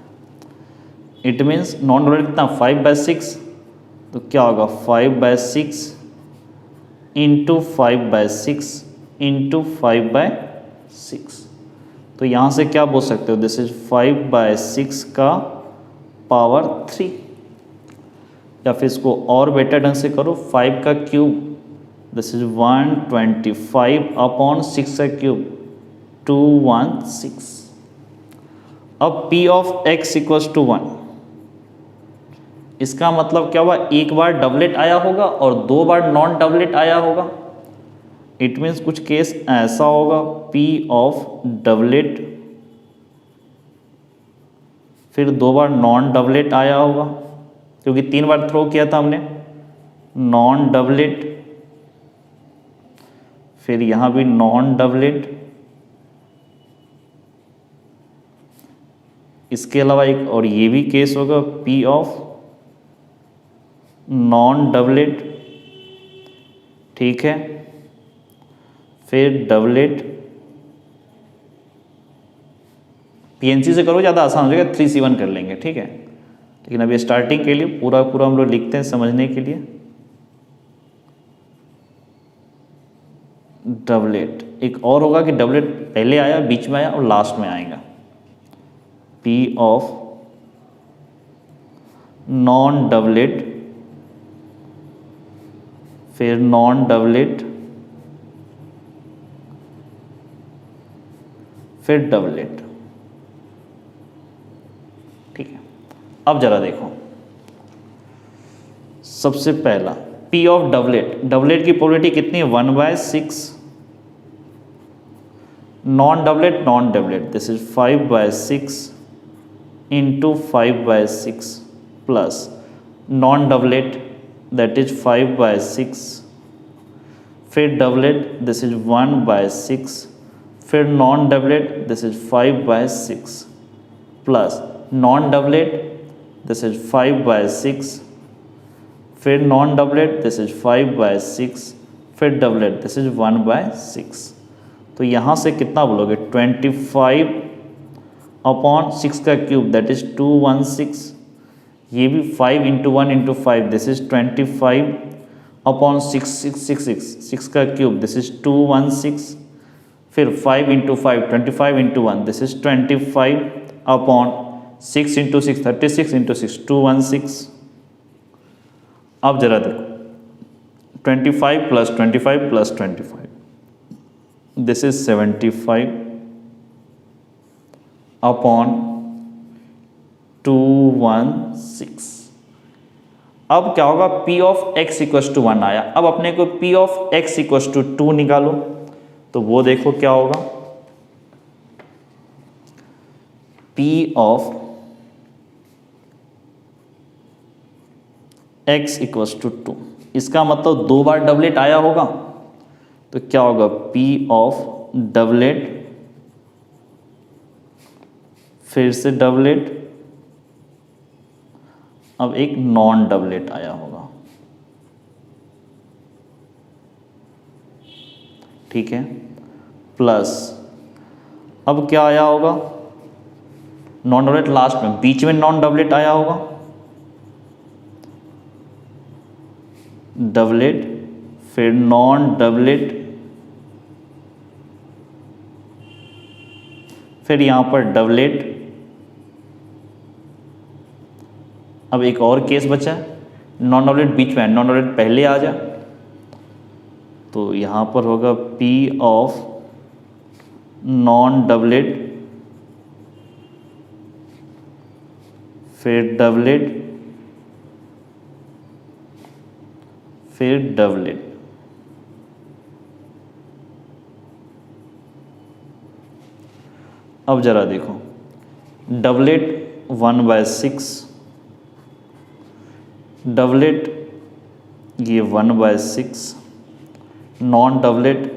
इट मीन्स नॉन डबलेट कितना 5/6, तो क्या होगा 5/6 इंटू 5/6 इंटू 5/6। तो यहाँ से क्या बोल सकते हो, दिस इज 5/6 का पावर 3, या फिर इसको और बेटर ढंग से करो 5 का क्यूब, दिस इज 125 अपॉन 6 का क्यूब 216। अब P of x equals to 1, इसका मतलब क्या हुआ, एक बार डबलेट आया होगा और 2 बार नॉन डबलेट आया होगा। इट मीन्स कुछ केस ऐसा होगा P ऑफ डबलेट, फिर 2 बार नॉन डबलेट आया होगा, क्योंकि 3 बार थ्रो किया था हमने नॉन डबलेट, फिर यहां भी नॉन डबलेट। इसके अलावा एक और ये भी केस होगा P ऑफ नॉन डबलेट, ठीक है, फिर डबलेट। PNC से करो ज़्यादा आसान हो जाएगा, 3C1 कर लेंगे, ठीक है, लेकिन अभी स्टार्टिंग के लिए पूरा पूरा हम लोग लिखते हैं समझने के लिए। डबलेट एक और होगा कि डबलेट पहले आया, बीच में आया और लास्ट में आएगा। P ऑफ नॉन डबलेट, फिर नॉन डबलेट, फिर डबलेट, ठीक है। अब जरा देखो, सबसे पहला P ऑफ डबलेट, डबलेट की प्रोबेबिलिटी कितनी है 1/6, non doublet non doublet this is 5/6 into 5/6 plus non doublet that is 5/6, फिर डबलेट दिस इज 1/6, फिर non doublet this is 5/6 plus non doublet this is 5/6, फिर नॉन डबलेट दिस इज 5/6, फिर doublet this is 1/6। तो यहाँ से कितना बोलोगे 25 upon 6 का क्यूब दैट इज 216, ये भी 5 into 1 into 5 this is 25 upon 6 का क्यूब दिस इज 216, फिर 5 into 5 25 into 1 this is 25 upon 6 into 6 36 into 6 216। अब जरा देखो 25 plus 25 plus 25 this is 75 upon 216। अब क्या होगा P of x equals to 1 आया, अब अपने को P of x equals to 2 निकालो, तो वो देखो क्या होगा P of x equals to 2, इसका मतलब 2 बार डबलेट आया होगा, तो क्या होगा P ऑफ डबलेट, फिर से डबलेट, अब एक नॉन डबलेट आया होगा, ठीक है, प्लस अब क्या आया होगा नॉन डबलेट लास्ट में, बीच में नॉन डबलेट आया होगा, डबलेट फिर नॉन डबलेट, फिर यहां पर डबलेट। अब एक और केस बचा है, नॉन डबलेट बीच में है, नॉन डबलेट पहले आ जा, तो यहां पर होगा P ऑफ नॉन डबलेट, फिर डबलेट, फिर डबलेट। अब ज़रा देखो, डबलेट 1/6, डबलेट ये 1/6, non doublet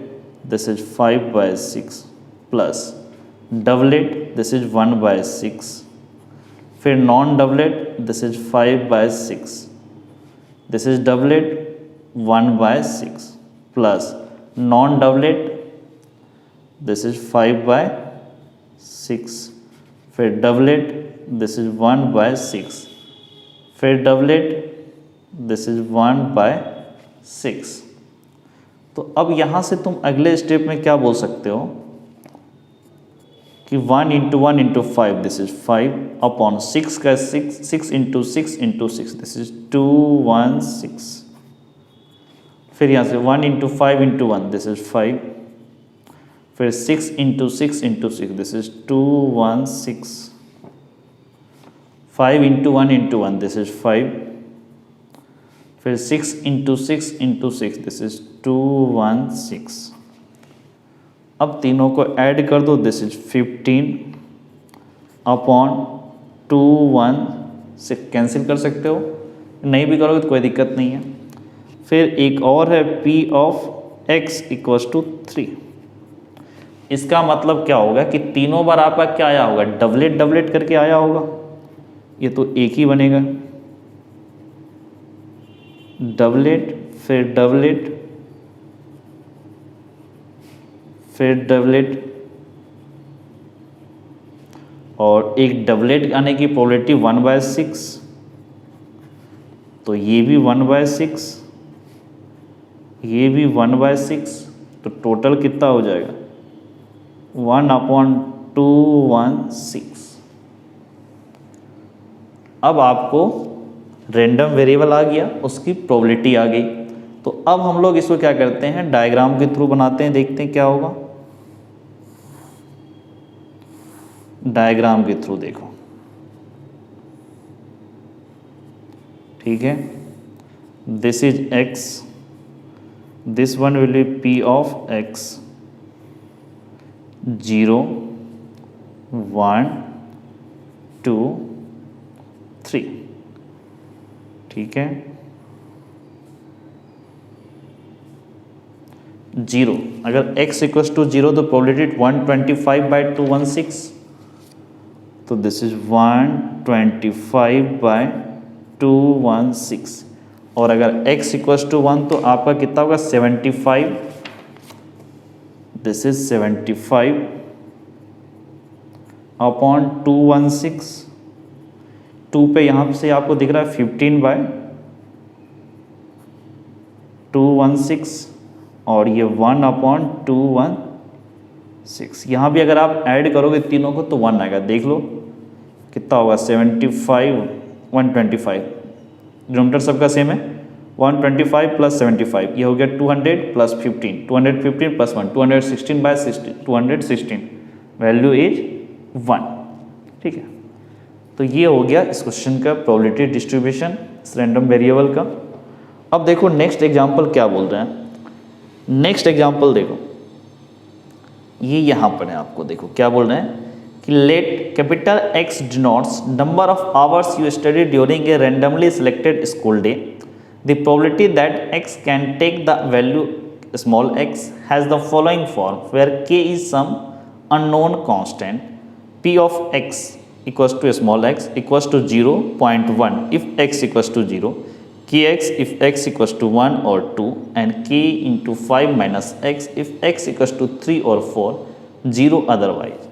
this is 5/6 plus doublet this is 1/6, फिर non doublet this is 5/6, this is doublet 1/6 plus non doublet this is 5/6, फिर डबलेट दिस इज 1/6, फिर doublet this is 1/6। तो अब यहाँ से तुम अगले स्टेप में क्या बोल सकते हो कि 1 × 1 × 5 दिस इज 5 अपॉन 6 का 6, 6 × 6 × 6 दिस इज 216, फिर यहाँ से 1 × 5 × 1 दिस इज 5, फिर 6 × 6 × 6 दिस इज 216, 5 × 1 × 1 दिस इज 5, फिर 6 × 6 × 6 दिस इज 216। अब तीनों को ऐड कर दो, दिस इज 15 अपॉन 216, कैंसिल कर सकते हो, नहीं भी करोगे तो कोई दिक्कत नहीं है। फिर एक और है P of x equals to 3। इसका मतलब क्या होगा कि तीनों बार आपका क्या आया होगा, डबलेट डबलेट करके आया होगा, ये तो एक ही बनेगा, डबलेट फिर डबलेट फिर डबलेट, और एक डबलेट आने की प्रोबेबिलिटी 1/6, तो ये भी 1/6, ये भी 1/6, तो टोटल कितना हो जाएगा 1/216। अब आपको रैंडम वेरिएबल आ गया, उसकी प्रोबेबिलिटी आ गई। तो अब हम लोग इसको क्या करते हैं, डायग्राम के थ्रू बनाते हैं, देखते हैं क्या होगा। डायग्राम के थ्रू देखो, ठीक है, this is x, this one will be P of x, 0 1 2 3, ठीक है, 0, अगर x इक्वल्स टू 0 तो प्रोबेबिलिटी 125/216, तो दिस इज 125/216, और अगर x इक्वल्स टू 1 तो आपका कितना होगा 75, दिस इज 75 अपॉन 216, 2 पे यहाँ से आपको दिख रहा है 15/216, और ये 1/216, यहाँ भी अगर आप ऐड करोगे तीनों को तो 1 आएगा, देख लो कितना होगा 75 125, डिनोमिनेटर सबका सेम है, 125 प्लस 75, ये हो गया 200 प्लस 15, 215 प्लस 1 216/16, 216, वैल्यू इज 1, ठीक है। तो ये हो गया इस क्वेश्चन का प्रोबेबिलिटी डिस्ट्रीब्यूशन इस रैंडम वेरिएबल का। अब देखो नेक्स्ट एग्जांपल क्या बोल रहे हैं, नेक्स्ट एग्जांपल देखो, ये यहाँ पर है, आपको देखो क्या बोल रहे हैं कि let capital X denotes number of hours you study during a randomly selected school day, the probability that X can take the value small x has the following form where k is some unknown constant p of x equals to small x equals to 0.1 if x equals to 0, kx if x equals to 1 or 2, and k into 5 minus x if x equals to 3 or 4, 0 otherwise.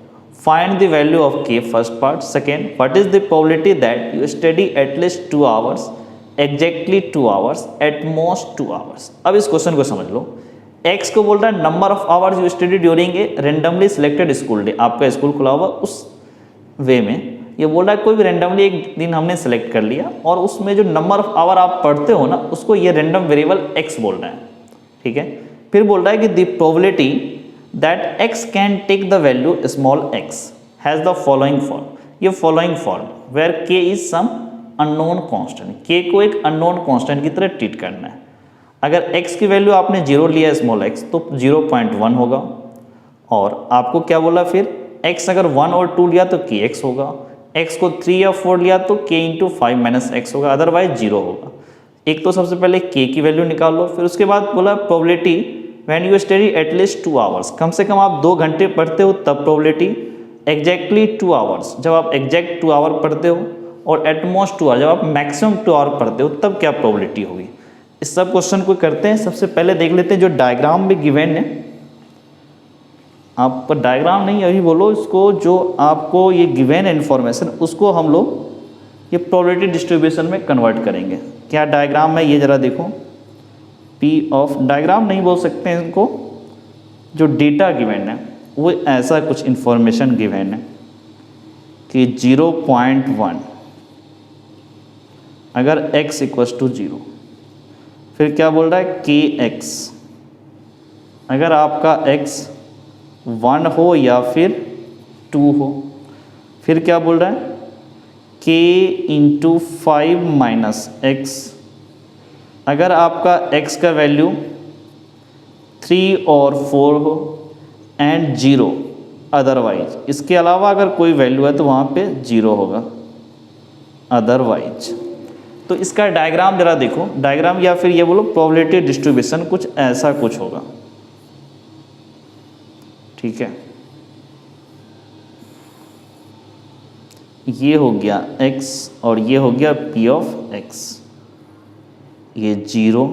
Find the value of k first part. Second, what is the probability that you study at least 2 hours, exactly 2 hours, at most 2 hours. अब इस question को समझ लो, x को बोल रहा है number of hours you study during A randomly selected school day, आपका school खुला हुआ उस वे में, ये बोल रहा है कोई भी रेंडमली एक दिन हमने सेलेक्ट कर लिया और उसमें जो नंबर ऑफ आवर आप पढ़ते हो ना उसको ये रेंडम वेरिएबल x बोल रहा है, ठीक है। फिर बोल रहा है कि the probability that x can take the value small x has the following form, ये following form where k is some unknown constant, k को एक अननोन कांस्टेंट की तरह ट्रीट करना है। अगर x की वैल्यू आपने 0 लिया स्मॉल x तो 0.1 होगा, और आपको क्या बोला फिर x अगर 1 और 2 लिया तो kx होगा, x को 3 या 4 लिया तो k इंटू 5 माइनस एक्स होगा, अदरवाइज 0 होगा। एक तो सबसे पहले k की वैल्यू निकाल लो, फिर उसके बाद बोला probability when you study at least 2 hours, कम से कम आप 2 घंटे पढ़ते हो तब प्रोबेबिलिटी, एग्जैक्टली 2 आवर्स जब आप एग्जैक्ट 2 आवर पढ़ते हो, और एटमोस्ट 2 आवर जब आप मैक्सिमम 2 आवर पढ़ते हो तब क्या प्रोबेबिलिटी होगी। इस सब क्वेश्चन को करते हैं। सबसे पहले देख लेते हैं जो डायग्राम में गिवन है, आप डायग्राम नहीं अभी बोलो इसको, जो आपको ये गिवन है इन्फॉर्मेशन उसको हम लोग ये प्रोबेबिलिटी डिस्ट्रीब्यूशन में कन्वर्ट करेंगे। क्या डायग्राम है ये ज़रा देखो, पी ऑफ, डायग्राम नहीं बोल सकते हैं इनको, जो डेटा गिवन है वो ऐसा कुछ इन्फॉर्मेशन गिवन है कि 0.1 अगर x इक्वस टू 0, फिर क्या बोल रहा है kx अगर आपका x 1 हो या फिर 2 हो, फिर क्या बोल रहा है k इंटू 5 माइनस एक्स अगर आपका x का वैल्यू 3 और 4 हो एंड 0 अदरवाइज, इसके अलावा अगर कोई वैल्यू है तो वहाँ पे 0 होगा अदरवाइज। तो इसका डायग्राम जरा देखो, डायग्राम या फिर ये बोलो प्रोबेबिलिटी डिस्ट्रीब्यूशन कुछ ऐसा कुछ होगा, ठीक है। ये हो गया x और ये हो गया p ऑफ x, ये 0,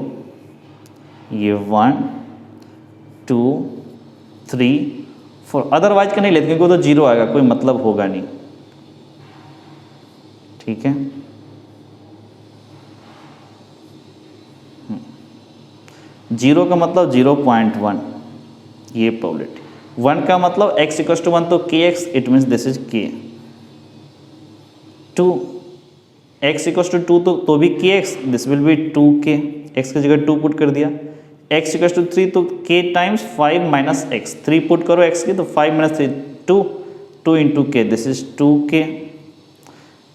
ये 1 2 3 4, अदरवाइज का नहीं लेते क्योंकि वो तो 0 आएगा, कोई मतलब होगा नहीं, ठीक है। जीरो का मतलब 0.1, ये प्रोबेबिलिटी। 1 का मतलब x इक्वल टू 1 तो kx, it means this is k। 2 x equal to 2 तो भी kx, this will be 2k, x की जगह 2 पुट कर दिया। x इक्वल टू 3 तो k times 5 minus x, 3 put करो x की तो 5 minus 3 2, 2 into k, this is 2k।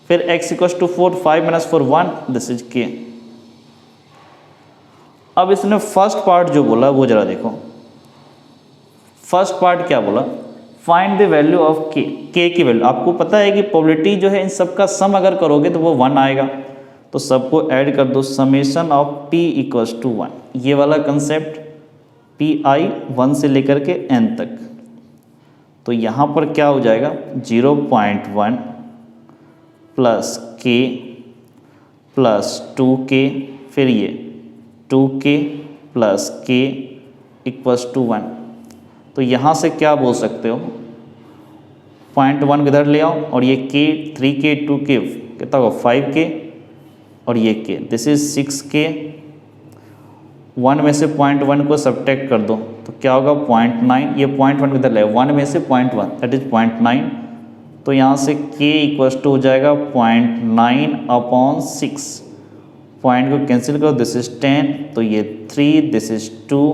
फिर x equal to 4, 5 minus 4 1, this is k। अब इसने फर्स्ट पार्ट जो बोला वो जरा देखो, फर्स्ट पार्ट क्या बोला, find the value of k, k की वैल्यू। आपको पता है कि प्रोबेबिलिटी जो है इन सब का सम अगर करोगे तो वो 1 आएगा, तो सबको ऐड कर दो, summation of p equals to 1, ये वाला कंसेप्ट pi 1 से लेकर के n तक। तो यहाँ पर क्या हो जाएगा 0.1 प्लस k प्लस 2k, फिर ये 2k plus k equals to 1। तो यहाँ से क्या बोल सकते हो, 0.1 इधर ले आओ और ये k 3k 2k कितना होगा 5k और ये k, दिस इज 6k। 1 में से 0.1 को सब्ट्रैक्ट कर दो तो क्या होगा 0.9, ये 0.1 इधर ले, 1 में से 0.1 दैट इज 0.9, तो यहाँ से k इक्वल्स टू हो जाएगा 0.9 अपॉन 6, पॉइंट को कैंसिल करो, दिस इज 10, तो ये 3, दिस इज 2,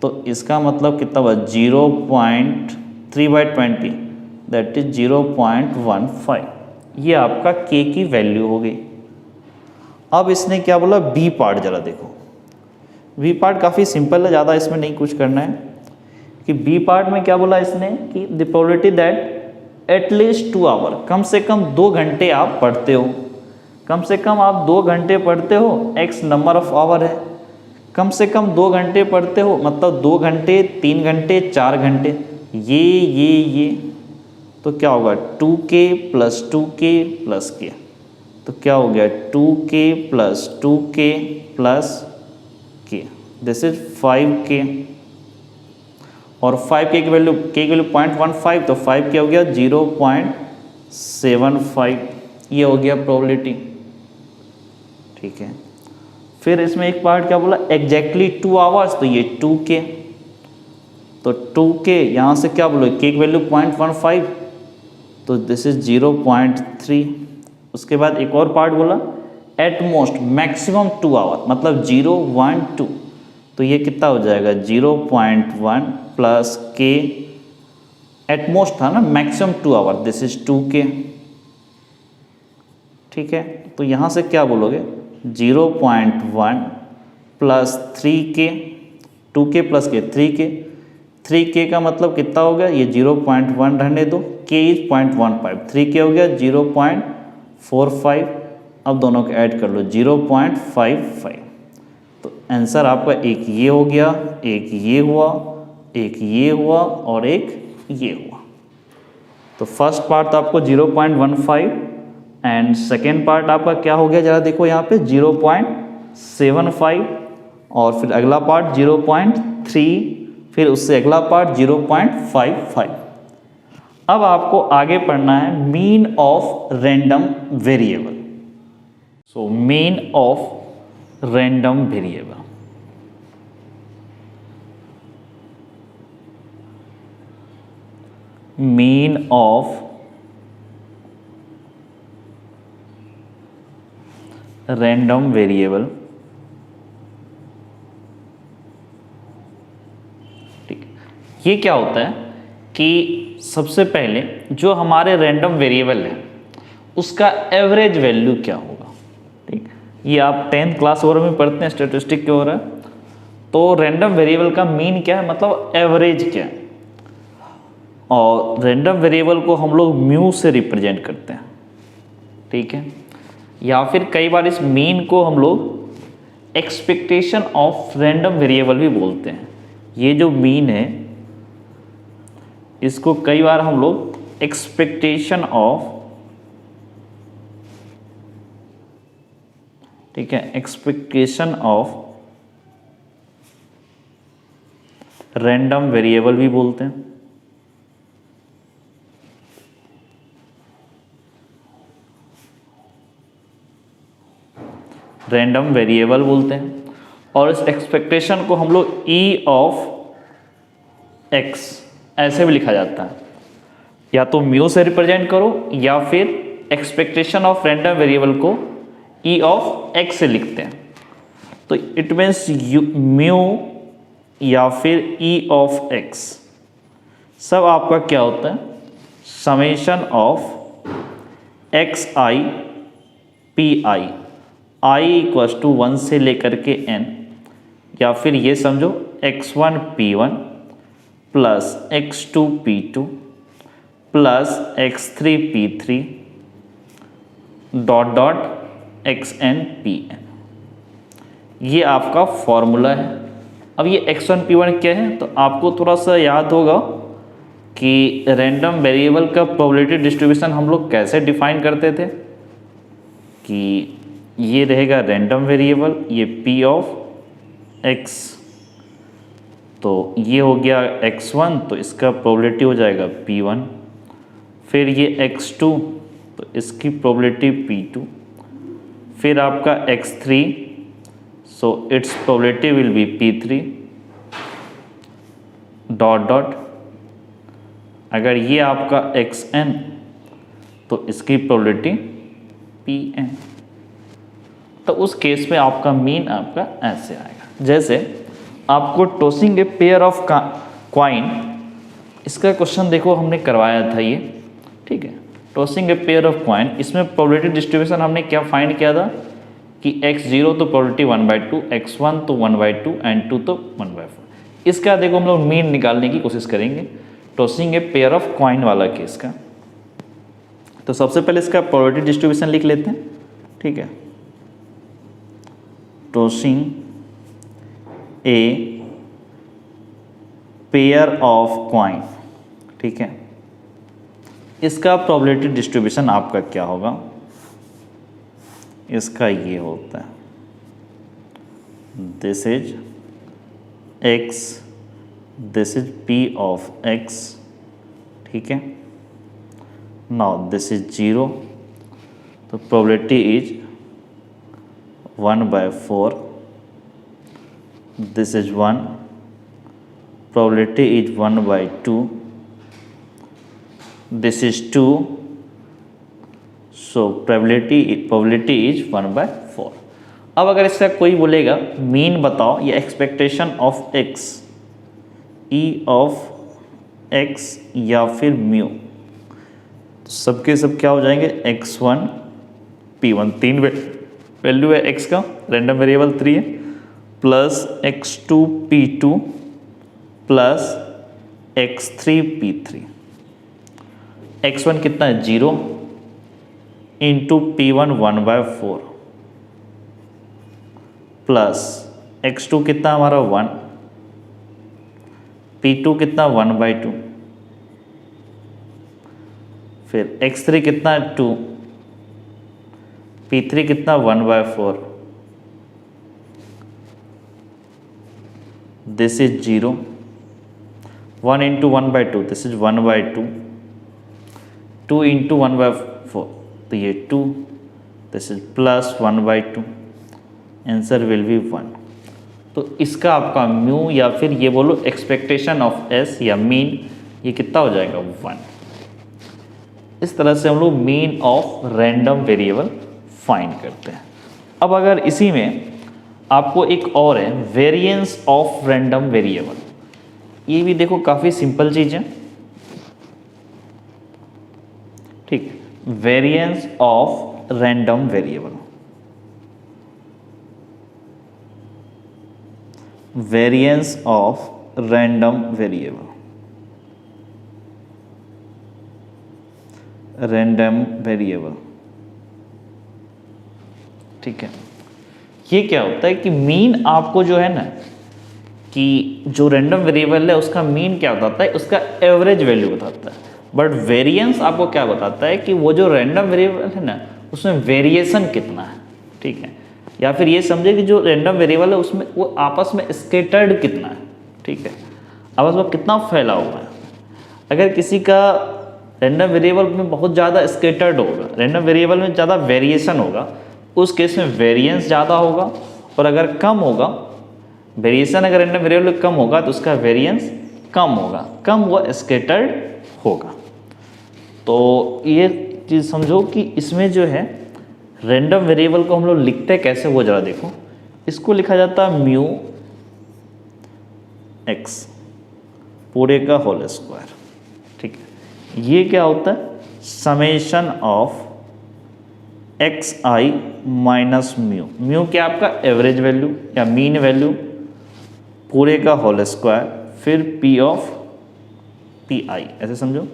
तो इसका मतलब कितना हुआ 0.3/20 दैट इज 0.15, ये आपका k की वैल्यू हो गई। अब इसने क्या बोला b पार्ट जरा देखो, b पार्ट काफ़ी सिंपल है, ज़्यादा इसमें नहीं कुछ करना है। कि b पार्ट में क्या बोला इसने कि the probability that at least 2 hour, कम से कम 2 घंटे आप पढ़ते हो, कम से कम आप 2 घंटे पढ़ते हो, x नंबर ऑफ आवर है, कम से कम 2 घंटे पढ़ते हो मतलब 2 घंटे 3 घंटे 4 घंटे, ये तो क्या होगा 2k plus 2k plus k, तो क्या हो गया 2k plus 2k plus k, this is 5k, और 5k की वैल्यू, k की वैल्यू 0.15, तो 5 क्या हो गया 0.75, ये हो गया प्रोबेबिलिटी, ठीक है। फिर इसमें एक पार्ट क्या बोला एग्जैक्टली 2 आवर्स, तो ये 2k, तो 2k यहाँ से क्या बोलो k की वैल्यू 0.15, तो दिस इज 0.3। उसके बाद एक और पार्ट बोला एट मोस्ट मैक्सिमम 2 आवर मतलब 0 1 2, तो ये कितना हो जाएगा 0.1 प्लस k, एट मोस्ट था ना maximum 2 our, this is 2k, ठीक है। तो यहाँ से क्या बोलोगे 0.1 plus 3k, 2k plus k 3k, 3k का मतलब कितना हो गया, ये 0.1 रहने दो, k इज 0.15, 3k हो गया 0.45, अब दोनों को ऐड कर लो 0.55। तो आंसर आपका एक ये हो गया, एक ये हुआ, एक ये हुआ और एक ये हुआ। तो फर्स्ट पार्ट तो आपको 0.15 एंड सेकेंड पार्ट आपका क्या हो गया, जरा देखो यहाँ पे 0.75 और फिर अगला पार्ट 0.3, फिर उससे अगला पार्ट 0.55। अब आपको आगे पढ़ना है mean of random variable. So mean of random variable, mean of random variable. ठीक, ये क्या होता है कि सबसे पहले जो हमारे रैंडम वेरिएबल है उसका एवरेज वैल्यू क्या होगा। ठीक, ये आप 10th क्लास ओवर में पढ़ते हैं, स्टैटिस्टिक के हो रहा है। तो रैंडम वेरिएबल का मीन क्या है, मतलब एवरेज क्या है। और रैंडम वेरिएबल को हम लोग म्यू से रिप्रेजेंट करते हैं, ठीक है। या फिर कई बार इस मीन को हम लोग एक्सपेक्टेशन ऑफ रैंडम वेरिएबल भी बोलते हैं। ये जो मीन है इसको कई बार हम लोग एक्सपेक्टेशन ऑफ, ठीक है, एक्सपेक्टेशन ऑफ रैंडम वेरिएबल भी बोलते हैं। रैंडम वेरिएबल बोलते हैं। और इस एक्सपेक्टेशन को हम लोग ई ऑफ एक्स ऐसे भी लिखा जाता है, या तो म्यू से रिप्रेजेंट करो या फिर एक्सपेक्टेशन ऑफ रैंडम वेरिएबल को ई ऑफ एक्स से लिखते हैं। तो इट मीन्स म्यू या फिर ई ऑफ एक्स सब आपका क्या होता है, summation of x i p i, i equals to 1 से लेकर के n, या फिर ये समझो x1 p1 plus x2 p2 plus x3 p3 dot dot xn pn, ये आपका फॉर्मूला है। अब ये x1 p1 क्या है, तो आपको थोड़ा सा याद होगा कि रैंडम वेरिएबल का प्रोबेबिलिटी डिस्ट्रीब्यूशन हम लोग कैसे डिफाइन करते थे कि ये रहेगा रैंडम वेरिएबल, ये p ऑफ x, तो ये हो गया x1, तो इसका प्रोबेबिलिटी हो जाएगा p1, फिर ये x2, तो इसकी प्रोबेबिलिटी p2, फिर आपका x3, so it's probability will be p3 dot dot, अगर ये आपका xn तो इसकी प्रोबेबिलिटी pn। तो उस केस में आपका मीन आपका ऐसे आएगा। जैसे आपको tossing a pair of coin, इसका क्वेश्चन देखो हमने करवाया था ये, ठीक है। Tossing a pair of coin, इसमें प्रोबेबिलिटी डिस्ट्रीब्यूशन हमने क्या फाइंड किया था कि x0 तो प्रोबेबिलिटी 1/2, x1 तो 1/2 एंड 2 तो 1/4। इसका देखो हम लोग मीन निकालने की कोशिश करेंगे tossing a pair of coin वाला केस का। तो सबसे पहले इसका प्रोबेबिलिटी डिस्ट्रीब्यूशन लिख लेते हैं, ठीक है। Tossing a pair of coin, ठीक है। इसका प्रोबेबिलिटी डिस्ट्रीब्यूशन आपका क्या होगा, इसका ये होता है, this is x, this is p of x, ठीक है। नाउ दिस इज 0, तो probability is 1/4, this is 1, probability is 1/2, this is 2, so probability is 1/4। अब अगर इसका कोई बोलेगा मीन बताओ या expectation of x, e of x या फिर म्यू, तो सबके सब क्या हो जाएंगे, x1 p1, 3 वैल्यू है x का, रैंडम वेरिएबल 3 है, plus x2 p2 plus x3p3, x1 कितना है 0 इंटू p1 1/4 प्लस x2 कितना हमारा 1, p2 कितना 1/2, फिर x3 कितना है 2, p3 कितना 1/4, this is 0, 1 into 1/2 this is 1/2, 2 into 1/4 तो ये 2, this is plus 1/2, answer will be 1। तो इसका आपका म्यू या फिर ये बोलो एक्सपेक्टेशन ऑफ एस या मीन, ये कितना हो जाएगा 1। इस तरह से हम लोग mean of random variable find करते हैं। अब अगर इसी में आपको एक और है वेरिएंस ऑफ रैंडम वेरिएबल, ये भी देखो काफ़ी सिंपल चीज़ है, ठीक, variance of random variable, variance of random variable, random variable, ठीक है। ये क्या होता है कि मीन आपको जो है ना कि जो रैंडम वेरिएबल है उसका मीन क्या बताता है, उसका एवरेज वैल्यू बताता है, बट वेरिएंस आपको क्या बताता है कि वो जो रैंडम वेरिएबल है ना उसमें वेरिएशन कितना है, ठीक है। या फिर ये समझे कि जो रैंडम वेरिएबल है उसमें वो आपस में स्केटर्ड कितना है, ठीक है, आपस में कितना फैला हुआ है। अगर किसी का रैंडम वेरिएबल में बहुत ज़्यादा स्केटर्ड होगा, रैंडम वेरिएबल में ज़्यादा वेरिएशन होगा, उस केस में वेरिएंस ज़्यादा होगा, और अगर कम होगा वेरिएशन, अगर रैंडम वेरिएबल कम होगा तो उसका वेरिएंस कम होगा, कम वो स्केटर्ड होगा। तो ये चीज़ समझो कि इसमें जो है रैंडम वेरिएबल को हम लोग लिखते कैसे, वो जरा देखो। इसको लिखा जाता है म्यू एक्स पूरे का होल स्क्वायर, ठीक है। ये क्या होता है, summation of x i minus mu, mu क्या आपका एवरेज वैल्यू या मीन वैल्यू पूरे का होल स्क्वायर, फिर पी ऑफ पी आई, ऐसे समझो,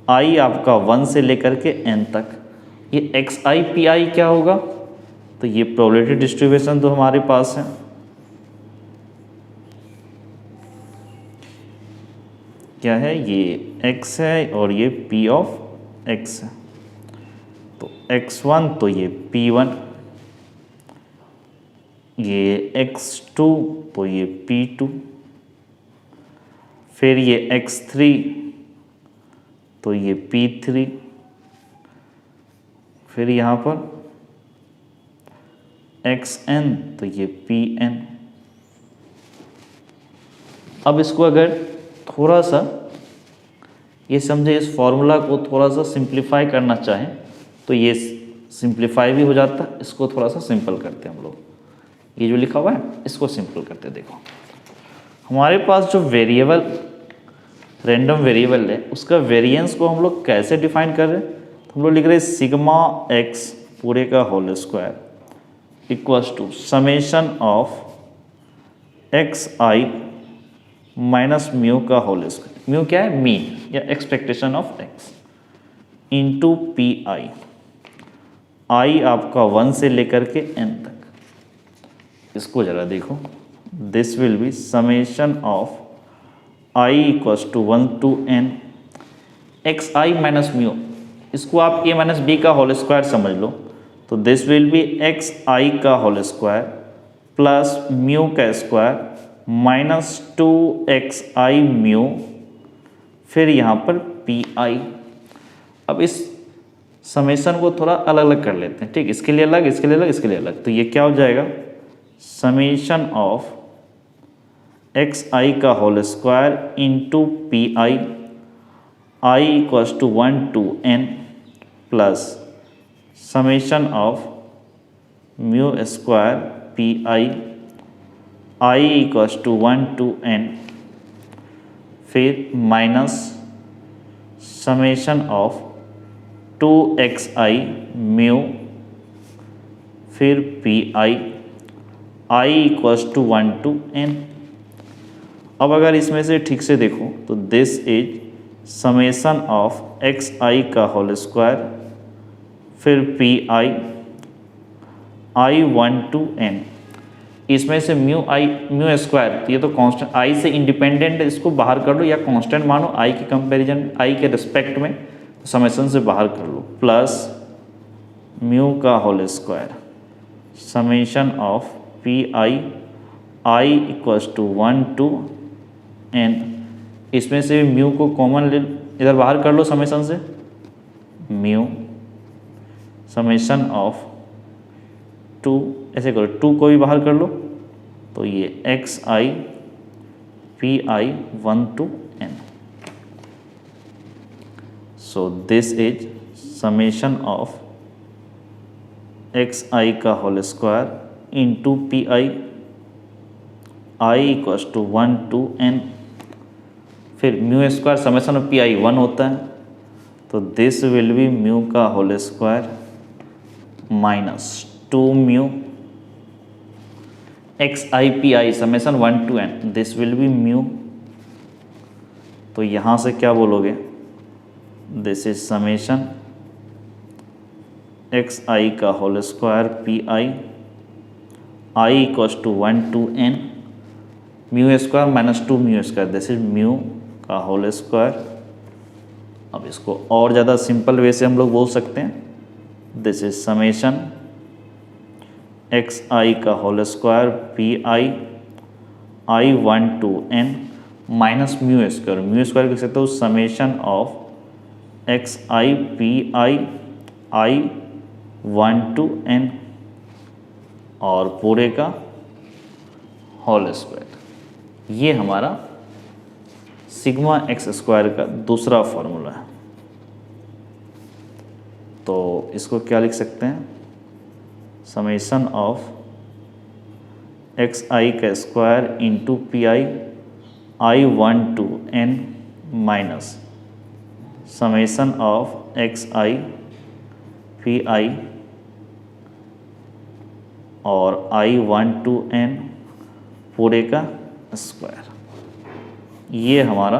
आई आपका 1 से लेकर के n तक, ये एक्स आई पी आई क्या होगा, तो ये प्रोबेबिलिटी डिस्ट्रीब्यूशन तो हमारे पास है, क्या है, ये x है और ये p ऑफ x है, तो x1 तो ये p1, ये x2 तो ये p2, फिर ये x3 तो ये p3, फिर यहाँ पर xn तो ये pn। अब इसको अगर थोड़ा सा ये समझे, इस फॉर्मूला को थोड़ा सा सिंप्लीफाई करना चाहें तो ये सिंप्लीफाई भी हो जाता है। इसको थोड़ा सा सिंपल करते हैं हम लोग, ये जो लिखा हुआ है इसको सिंपल करते हैं। देखो हमारे पास जो वेरिएबल रैंडम वेरिएबल है उसका वेरिएंस को हम लोग कैसे डिफाइन कर रहे हैं, तो हम लोग लिख रहे हैं सिग्मा एक्स पूरे का whole square equals to summation of x i minus mu का होल स्क्वायर, म्यू क्या है, मीन या expectation of x, into p i, i आपका 1 से लेकर के n तक। इसको जरा देखो, this will be summation of i equals to 1 to n x i minus mu, इसको आप a माइनस बी का होल स्क्वायर समझ लो, तो this will be x i का होल स्क्वायर प्लस म्यू का square minus 2x i mu, फिर यहाँ पर पी आई। अब इस समेशन को थोड़ा अलग अलग कर लेते हैं, ठीक, इसके लिए अलग, इसके लिए अलग, इसके लिए अलग, तो ये क्या हो जाएगा, समेशन ऑफ एक्स आई का whole square into p i, i equals to 1 to n plus summation of mu square p i equals to 1 to n, फिर minus summation of 2xi mu, फिर p i equals to 1 to n। अब अगर इसमें से ठीक से देखो तो this is summation of x i का होल स्क्वायर, फिर पी आई 1 to n, इसमें से म्यू स्क्वायर, ये तो कांस्टेंट आई से इंडिपेंडेंट है, इसको बाहर कर लो या कांस्टेंट मानो आई के कंपैरिजन, आई के रिस्पेक्ट में, तो समेशन से बाहर कर लो, प्लस म्यू का whole square summation of p i equals to 1 to n, इसमें से म्यू को कॉमन ले इधर बाहर कर लो समेशन से, म्यू समेशन ऑफ 2, ऐसे करो 2 को भी बाहर कर लो तो ये x i p i 1 to n, so this is summation of x i का whole square into p i equals to 1 to n, फिर mu square summation of p i 1 होता है, तो दिस विल बी म्यू का whole square minus 2 mu x i p i summation 1 to n, this will be mu, तो यहाँ से क्या बोलोगे, this is summation x i का whole square p i equals to 1 to n, mu square minus 2 mu square, this is mu का whole square. अब इसको और ज़्यादा सिंपल वे से हम लोग बोल सकते हैं, this is summation x i का whole square p i 1 to n minus mu square लिख सकते हो summation of x i p i 1 to n और पूरे का होल स्क्वायर। ये हमारा सिग्मा एक्स स्क्वायर का दूसरा फॉर्मूला है। तो इसको क्या लिख सकते हैं, समेशन ऑफ एक्स आई का square into p i 1 to n minus summation of x i p आई और आई 1 to n पूरे का स्क्वायर। ये हमारा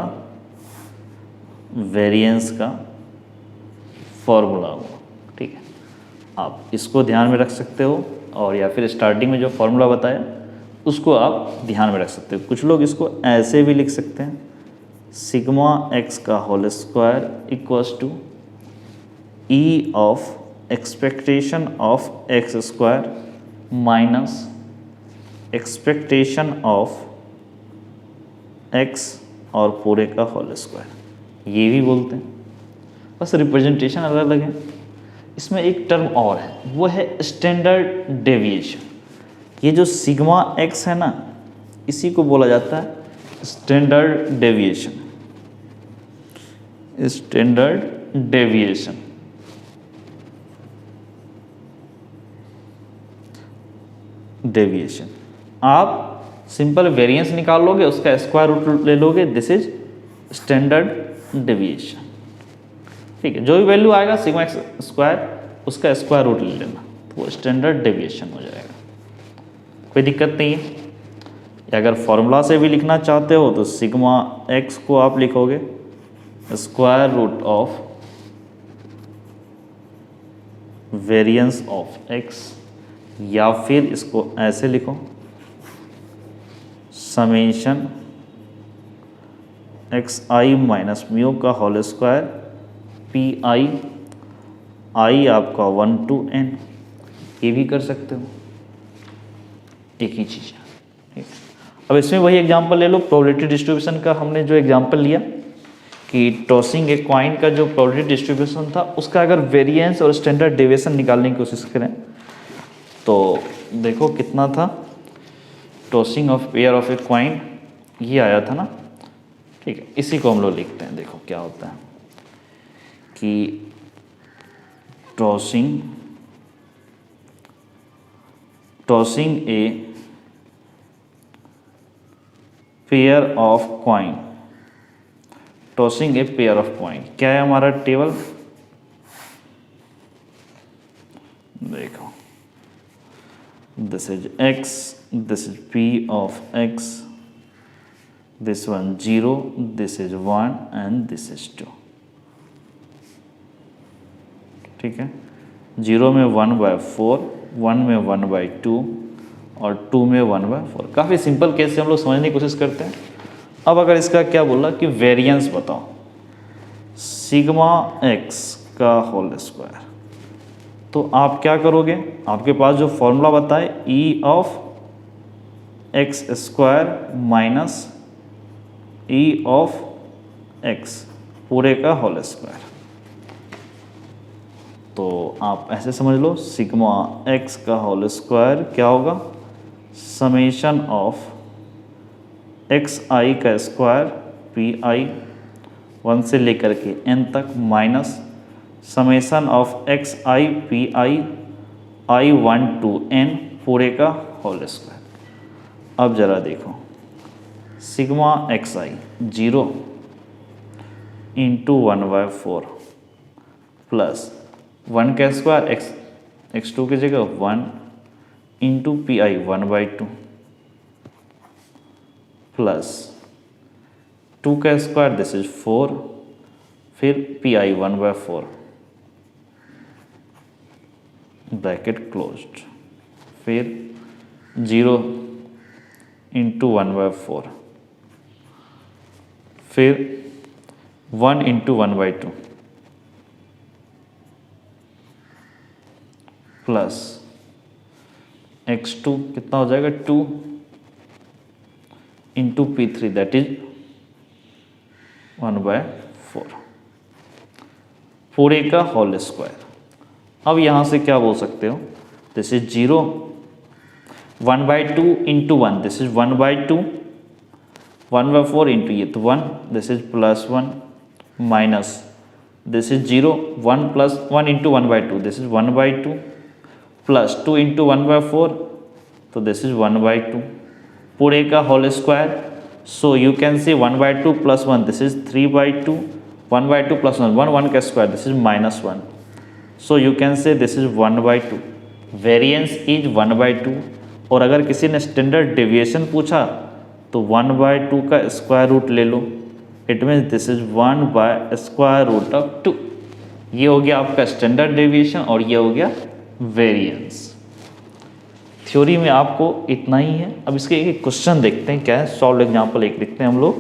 वेरिएंस का फॉर्मूला हुआ। ठीक है, आप इसको ध्यान में रख सकते हो, और या फिर स्टार्टिंग में जो फॉर्मूला बताया उसको आप ध्यान में रख सकते हो। कुछ लोग इसको ऐसे भी लिख सकते हैं, सिग्मा एक्स का whole square equals to E of expectation of x square minus expectation of x और पूरे का होल स्क्वायर, ये भी बोलते हैं, बस रिप्रेजेंटेशन अलग अलग है। इसमें एक टर्म और है, वो है स्टैंडर्ड डेविएशन। ये जो सिग्मा एक्स है ना, इसी को बोला जाता है स्टैंडर्ड डेविएशन। स्टैंडर्ड डेविएशन आप सिंपल वेरिएंस निकाल लोगे, उसका स्क्वायर रूट ले लोगे, दिस इज स्टैंडर्ड डेविएशन। ठीक है, जो भी वैल्यू आएगा सिग्मा एक्स स्क्वायर उसका स्क्वायर रूट ले लेना, तो वो स्टैंडर्ड डेविएशन हो जाएगा। कोई दिक्कत नहीं है। या अगर फॉर्मूला से भी लिखना चाहते हो तो सिग्मा एक्स को आप लिखोगे square root of variance of x, या फिर इसको ऐसे लिखो summation x i minus mu का होल स्क्वायर पी आई आपका 1 to n, ये भी कर सकते हो, एक ही चीज़ है। ठीक, अब इसमें वही एग्जांपल ले लो, प्रोबेबिलिटी डिस्ट्रीब्यूशन का हमने जो एग्जांपल लिया कि टॉसिंग ए कॉइन का जो प्रोबेबिलिटी डिस्ट्रीब्यूशन था, उसका अगर वेरिएंस और स्टैंडर्ड डेविएशन निकालने की कोशिश करें तो देखो कितना था, tossing of pair of a coin ये आया था ना। ठीक है, इसी को हम लोग लिखते हैं, देखो क्या होता है कि tossing a pair of coin, tossing a pair of coin क्या है हमारा टेबल, देखो this is x, this is p of x, this one 0, this is 1 and this is 2. ठीक है, 0 में 1/4, 1 में 1/2 और 2 में 1/4. काफ़ी सिंपल केस से हम लोग समझने की कोशिश करते हैं. अब अगर इसका क्या बोला कि वेरिएंस बताओ सिग्मा x का होल स्क्वायर, तो आप क्या करोगे, आपके पास जो फॉर्मूला बताए e of x square minus e of x पूरे का होल स्क्वायर. तो आप ऐसे समझ लो सिग्मा x का होल स्क्वायर क्या होगा, समेशन ऑफ xi का स्क्वायर pi 1 से लेकर के n तक minus summation of xi pi i1 to n पूरे का होल स्क्वायर. अब जरा देखो सिग्मा xi 0 इंटू 1/4 प्लस 1 का स्क्वायर x2 की जगह 1 इंटू पी आई 1/2 प्लस 2 का स्क्वायर दिस इज 4, फिर पी आई 1/4 ब्रैकेट क्लोज्ड, फिर 0 इंटू 1/4, फिर 1 इंटू 1/2 प्लस x2 कितना हो जाएगा 2 इंटू p3 दैट इज 1/4 पूरे का होल स्क्वायर. अब यहाँ से क्या बोल सकते हो, this is 0, 1/2 into 1 this is 1/2, 1/4 into ये तो 1 this is plus 1 minus this is 0, 1 plus 1 into 1/2 this is 1/2 plus 2 into 1/4 तो दिस इज 1/2 पूरे का whole square. So you can see 1/2 plus 1 this is 3/2, 1/2 plus 1 1 का square this is -1. So you can say this is 1/2. Variance is 1/2. और अगर किसी ने standard deviation पूछा तो 1/2 का स्क्वायर रूट ले लो, इट मीन्स दिस इज 1/√2. ये हो गया आपका स्टैंडर्ड डेविएशन और ये हो गया वेरिएंस. थ्योरी में आपको इतना ही है. अब इसके एक क्वेश्चन देखते हैं क्या है. सॉल्व एग्जाम्पल एक देखते हैं हम लोग.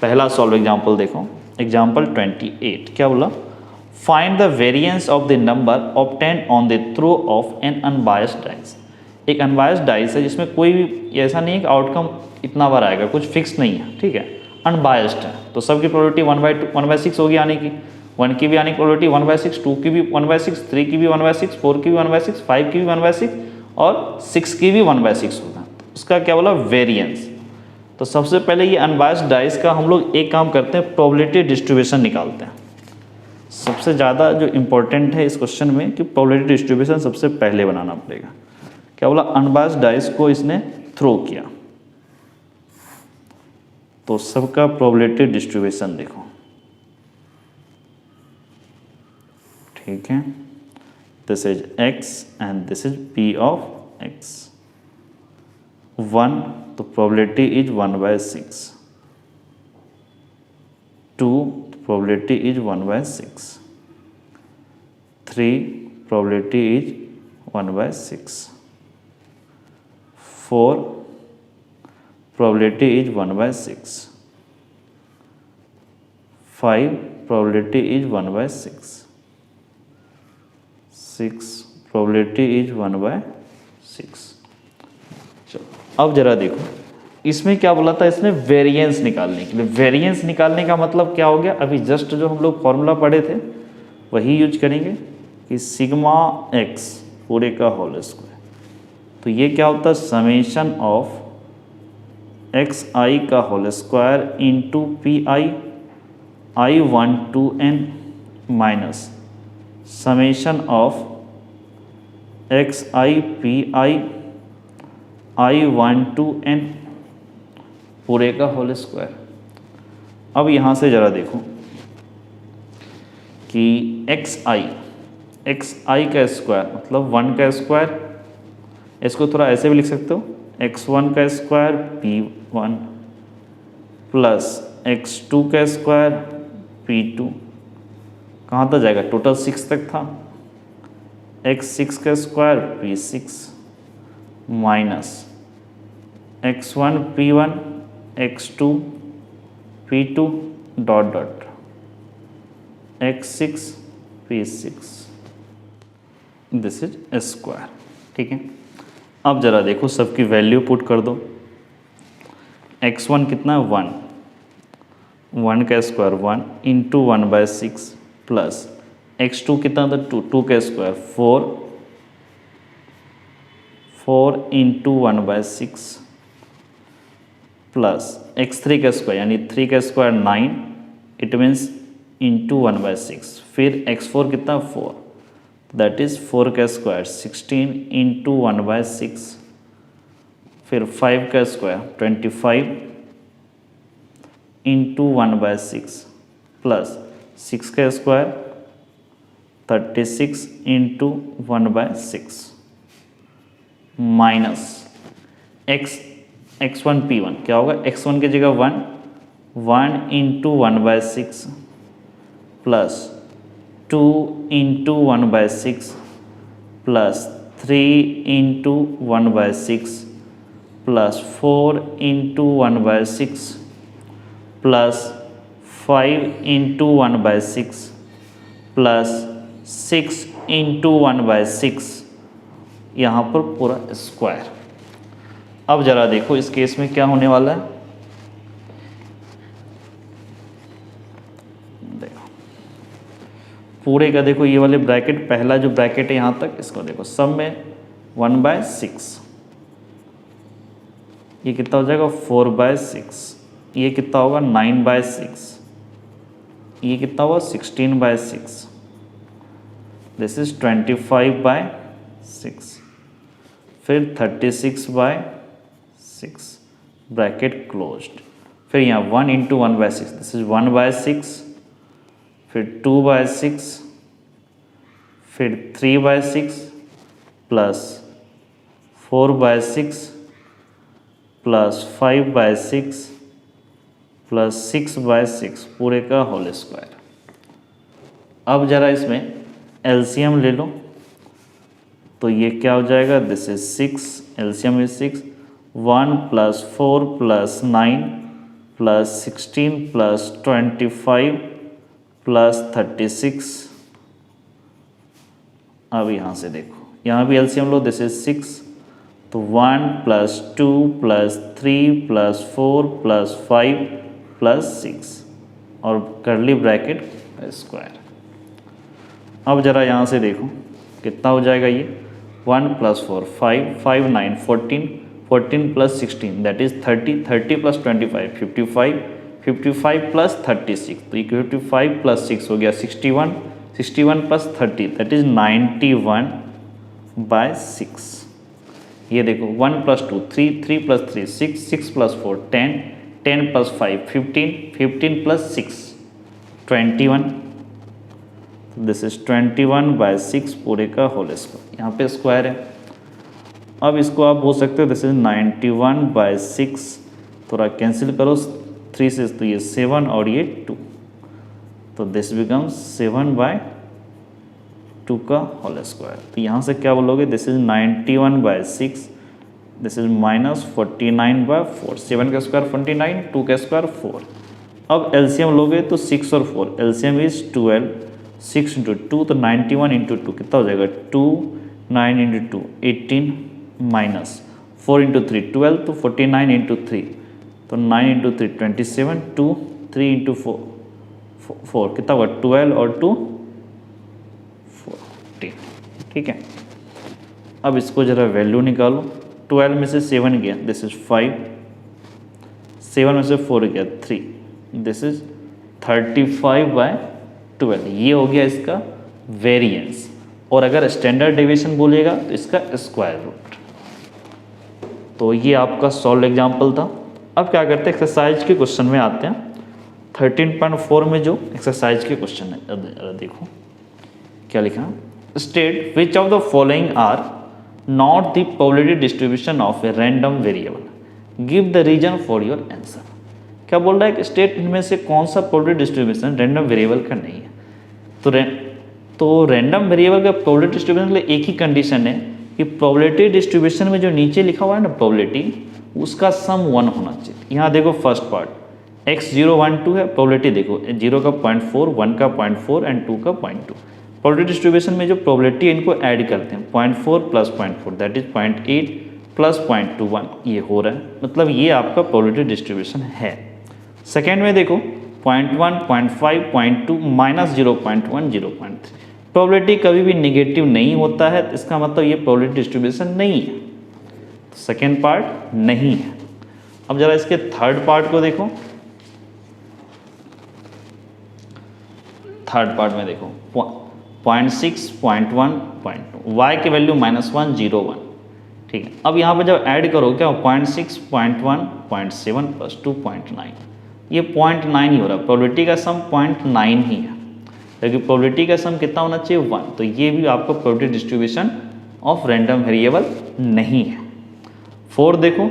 पहला सॉल्व एग्जाम्पल देखो, एग्जाम्पल 28 क्या बोला, find the variance of the number obtained on the throw of an unbiased dice. एक अनबायस्ड डाइस है जिसमें कोई भी ऐसा नहीं है कि आउटकम इतना बार आएगा, कुछ फिक्स नहीं है, ठीक है, अनबायस्ड है. तो सबकी प्रोबेबिलिटी 1/6 होगी आने की, 1 की भी आने की प्रोबेबिलिटी 1/6, 2 की भी 1/6, 3 की भी 1/6, 4 की भी 1/6, 5 की भी 1/6 और 6 की भी 1/6 होगा. उसका क्या बोला वेरिएंस. तो सबसे पहले ये अनबायस्ड डाइस का हम लोग एक काम करते हैं, प्रोबेबिलिटी डिस्ट्रीब्यूशन निकालते हैं. सबसे ज़्यादा जो इम्पोर्टेंट है इस क्वेश्चन में कि प्रोबेबिलिटी डिस्ट्रीब्यूशन सबसे पहले बनाना पड़ेगा. क्या बोला, अनबायस्ड डाइस को इसने थ्रो किया तो सबका प्रोबेबिलिटी डिस्ट्रीब्यूशन देखो, ठीक है. This is x and this is p of x. 1 तो probability is 1/6, 2 probability is 1/6, 3 probability is 1/6, 4 probability is 1/6, 5 probability is 1/6, 6 probability is 1/6. चलो अब जरा देखो इसमें क्या बोला था इसने, वेरिएंस निकालने के लिए. वेरिएंस निकालने का मतलब क्या हो गया, अभी जस्ट जो हम लोग फॉर्मूला पढ़े थे वही यूज करेंगे कि सिग्मा x पूरे का होल स्क्वायर. तो ये क्या होता है, समेशन ऑफ xi का whole square into p i i1 to n minus summation of xi p i i1 to n पूरे का होल स्क्वायर. अब यहाँ से ज़रा देखो कि xi का स्क्वायर मतलब 1 का स्क्वायर, इसको थोड़ा ऐसे भी लिख सकते हो, x1 का स्क्वायर p1 प्लस x2 का स्क्वायर p2, कहाँ तक जाएगा, टोटल 6 तक था, x6 का square p6 minus x1 p1 x2 p2 dot dot x6 p6, this is square. ठीक है, अब जरा देखो सबकी वैल्यू पुट कर दो। x1 कितना है 1, 1 का स्क्वायर 1 इंटू 1/6 प्लस x2 कितना था 2, 2 का स्क्वायर 4, 4 इंटू 1/6 प्लस x3 का स्क्वायर यानी 3 का स्क्वायर 9, इट मीन्स इंटू 1/6, फिर x4 कितना 4, दैट इज 4 का स्क्वायर 16 इंटू 1/6, फिर 5 का स्क्वायर 25 इंटू 1/6 प्लस 6 का square 36 into 1/6 minus x1 p1 क्या होगा, x1 की जगह 1, 1 into 1/6 plus 2 into 1/6 plus 3 into 1/6 plus 4 into 1/6 plus 5 into 1/6 plus 6 into 1/6, यहाँ पर पूरा स्क्वायर। अब जरा देखो इस केस में क्या होने वाला है, देखो पूरे का, देखो ये वाले ब्रैकेट, पहला जो ब्रैकेट है यहाँ तक, इसको देखो सब में 1/6, ये कितना हो जाएगा 4/6, ये कितना होगा 9/6, ये कितना होगा 16/6, दिस इज 25/6, फिर 36/6, ब्रैकेट क्लोज्ड, फिर यहाँ 1 इंटू 1/6, दिस इज 1/6, फिर 2/6, फिर 3/6 प्लस 4/6 प्लस 5/6 प्लस 6/6 पूरे का होल स्क्वायर। अब जरा इसमें एलसीएम ले लो, तो ये क्या हो जाएगा, this is 6, LCM is 6, 1 plus 4 plus 9 plus 16 plus 25 plus 36। अब यहाँ से देखो, यहाँ भी एलसीएम लो, दिस इज 6, तो 1 plus 2 plus 3 plus 4 plus 5 plus 6 और कर्ली ब्रैकेट स्क्वायर। अब जरा यहाँ से देखो कितना हो जाएगा, ये 1 plus 4 5, 5 9 14, 14 plus 16 that is 30, 30 plus 25 55, 55 plus 36, तो ये 55 प्लस 6 हो गया 61, 61 प्लस 30 दैट इज 91/6। ये देखो 1 plus 2 3, 3 plus 3 6, 6 plus 4 10, 10 plus 5 15, 15 plus 6 21, this is 21/6 पूरे का होल स्क्वायर, यहाँ पे स्क्वायर है। अब इसको आप बोल सकते हो दिस इज 91/6, थोड़ा कैंसिल करो 3 से, तो ये 7 और ये 2, तो दिस बिकम्स 7/2 का होल स्क्वायर। तो यहाँ से क्या बोलोगे, this is 91/6, this is minus 49/4, 7 का स्क्वायर 49, 2 का स्क्वायर 4। अब एलसीएम लोगे तो 6 और 4, एलसीएम इज 12, 6 इंटू 2 तो 91 इंटू 2 कितना हो जाएगा 2, 9 इंटू 2 18 माइनस 4 इंटू 3 12, तो 49 इंटू 3 तो 9 इंटू 3 27, 2 3 इंटू 4 कितना होगा 12 और 2 14। ठीक है, अब इसको जरा वैल्यू निकालो, 12 में से 7 गया दिस इज 5, 7 में से 4 गया 3, दिस इज 35/12, ये हो गया इसका वेरिएंस। और अगर स्टैंडर्ड डेविएशन बोलेगा तो इसका स्क्वायर रूट। तो ये आपका सॉल्व एग्जाम्पल था। अब क्या करते हैं, एक्सरसाइज के क्वेश्चन में आते हैं। 13.4 में जो एक्सरसाइज के क्वेश्चन है, देखो क्या लिखा, state which of the following are not the probability distribution of a random variable, give the reason for your answer. क्या बोल रहा है कि स्टेट इनमें से कौन सा प्रोबेबिलिटी डिस्ट्रीब्यूशन रैंडम वेरिएबल का नहीं है। तो रैंडम वेरिएबल का प्रोबेबिलिटी डिस्ट्रीब्यूशन के लिए एक ही कंडीशन है कि प्रोबेबिलिटी डिस्ट्रीब्यूशन में जो नीचे लिखा हुआ है ना प्रोबेबिलिटी, उसका सम 1 होना चाहिए। यहाँ देखो फर्स्ट पार्ट x0 1 2 है, प्रोबेबिलिटी देखो 0 का 0.4, 1 का 0.4 एंड 2 का 0.2। प्रोबेबिलिटी डिस्ट्रीब्यूशन में जो प्रोबेबिलिटी है इनको ऐड करते हैं, 0.4 प्लस 0.4 दैट इज 0.8 प्लस 0.21 ये हो रहा है, मतलब ये आपका प्रोबेबिलिटी डिस्ट्रीब्यूशन है। सेकेंड में देखो 0.1, 0.5, 0.2 माइनस 0.1, 0.3। प्रोबेबिलिटी कभी भी नेगेटिव नहीं होता है, तो इसका मतलब ये प्रोबेबिलिटी डिस्ट्रीब्यूशन नहीं है, तो सेकेंड पार्ट नहीं है। अब जरा इसके थर्ड पार्ट को देखो। थर्ड पार्ट में देखो 0.6, 0.1, 0.2, y की वैल्यू -1, 0, 1। ठीक है, अब यहाँ पर जब ऐड करो क्या 0.6, 0.1, 0.7 प्लस 2, 0.9, ये 0.9 ही हो रहा है। प्रोबेबिलिटी का सम 0.9 ही है, क्योंकि प्रोबेबिलिटी का सम कितना होना चाहिए 1, तो ये भी आपका probability distribution of random variable नहीं है। फोर्थ देखो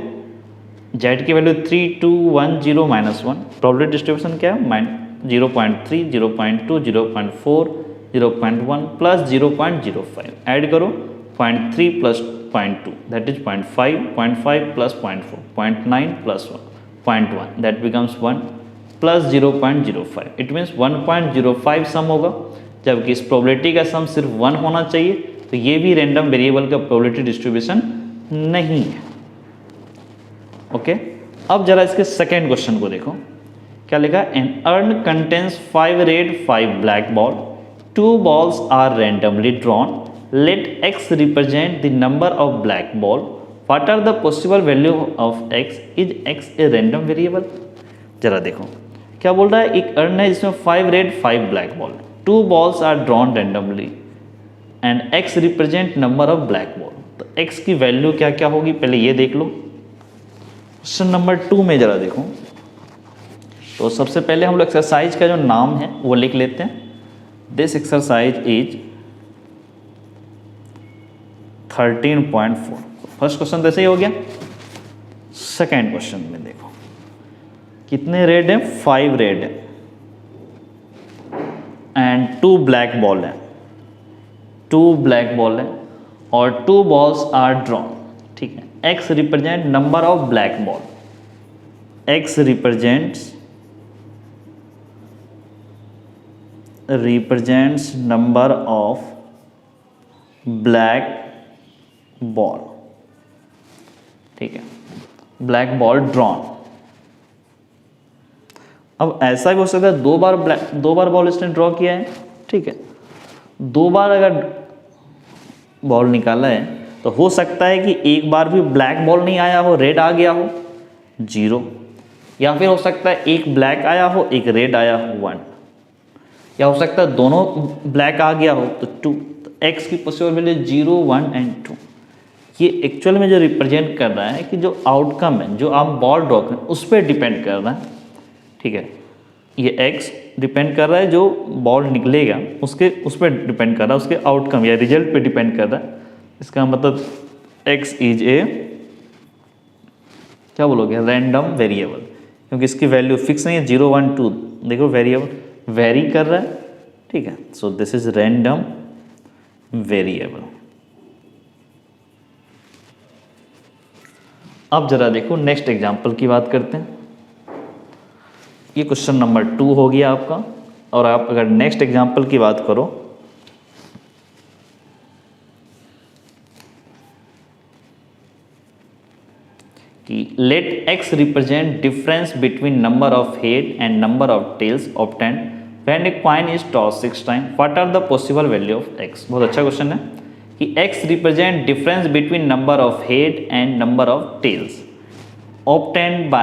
z की वैल्यू 3, 2, 1, 0, -1, प्रोबेबिलिटी डिस्ट्रीब्यूशन क्या है 0.3, 0.2, 0.4, 0.1 प्लस 0.05, ऐड करो 0.3 plus 0.2 that is 0.5, 0.5 plus 0.4, 0.9 plus 0.1 that becomes 1 plus 0.05, it means 1.05 सम होगा, जबकि इस प्रोबेबिलिटी का सम सिर्फ 1 होना चाहिए, तो ये भी रैंडम वेरिएबल का प्रोबेबिलिटी डिस्ट्रीब्यूशन नहीं है। ओके, अब जरा इसके सेकेंड क्वेश्चन को देखो, क्या लिखा है, an urn contains 5 red 5 black ball, 2 balls are randomly drawn, let x represent the number of black ball, what are the possible value of x, is x a random variable। जरा देखो क्या बोल रहा है, एक अर्न है जिसमें 5 red 5 black ball, 2 balls are drawn randomly and x represent number of black ball, तो x की वैल्यू क्या क्या होगी पहले ये देख लो। क्वेश्चन नंबर 2 में जरा देखो, तो सबसे पहले हम लोग एक्सरसाइज का जो नाम है वो लिख लेते हैं। This exercise is 13.4। First question तो ऐसे ही हो गया। सेकेंड क्वेश्चन में देखो कितने रेड है, 5 रेड है एंड 2 ब्लैक बॉल है, 2 ब्लैक बॉल है और 2 balls आर ड्रॉन। ठीक है, x represent number of black ball, x represents number of black ball। ठीक है, ब्लैक बॉल ड्रॉन। अब ऐसा भी हो सकता है 2 बार बॉल इसने ड्रॉ किया है। ठीक है, 2 बार अगर बॉल निकाला है तो हो सकता है कि एक बार भी ब्लैक बॉल नहीं आया हो, रेड आ गया हो 0, या फिर हो सकता है एक ब्लैक आया हो एक रेड आया हो 1, या हो सकता है दोनों ब्लैक आ गया हो तो 2। तो x की पॉसिबल वैल्यू 0, 1 एंड 2। ये एक्चुअल में जो रिप्रेजेंट कर रहा है कि जो आउटकम है, जो आप बॉल ड्रॉ करें उस पर डिपेंड कर रहा है। ठीक है, ये x डिपेंड कर रहा है, जो बॉल निकलेगा उसके उस पर डिपेंड कर रहा है, उसके आउटकम या रिजल्ट पे डिपेंड कर रहा है। इसका मतलब x इज ए क्या बोलोगे, रैंडम वेरिएबल, क्योंकि इसकी वैल्यू फिक्स नहीं है, 0, 1, 2। देखो वेरिएबल वेरी कर रहा है। ठीक है, सो दिस इज रैंडम वेरिएबल। अब जरा देखो नेक्स्ट एग्जांपल की बात करते हैं। ये क्वेश्चन नंबर 2 हो गया आपका, और आप अगर नेक्स्ट एग्जांपल की बात करो कि let x represent difference between number of head and number of tails obtained when a coin is tossed 6 times, what are the possible value of x। बहुत अच्छा क्वेश्चन है कि x represent difference between number of head and number of tails obtained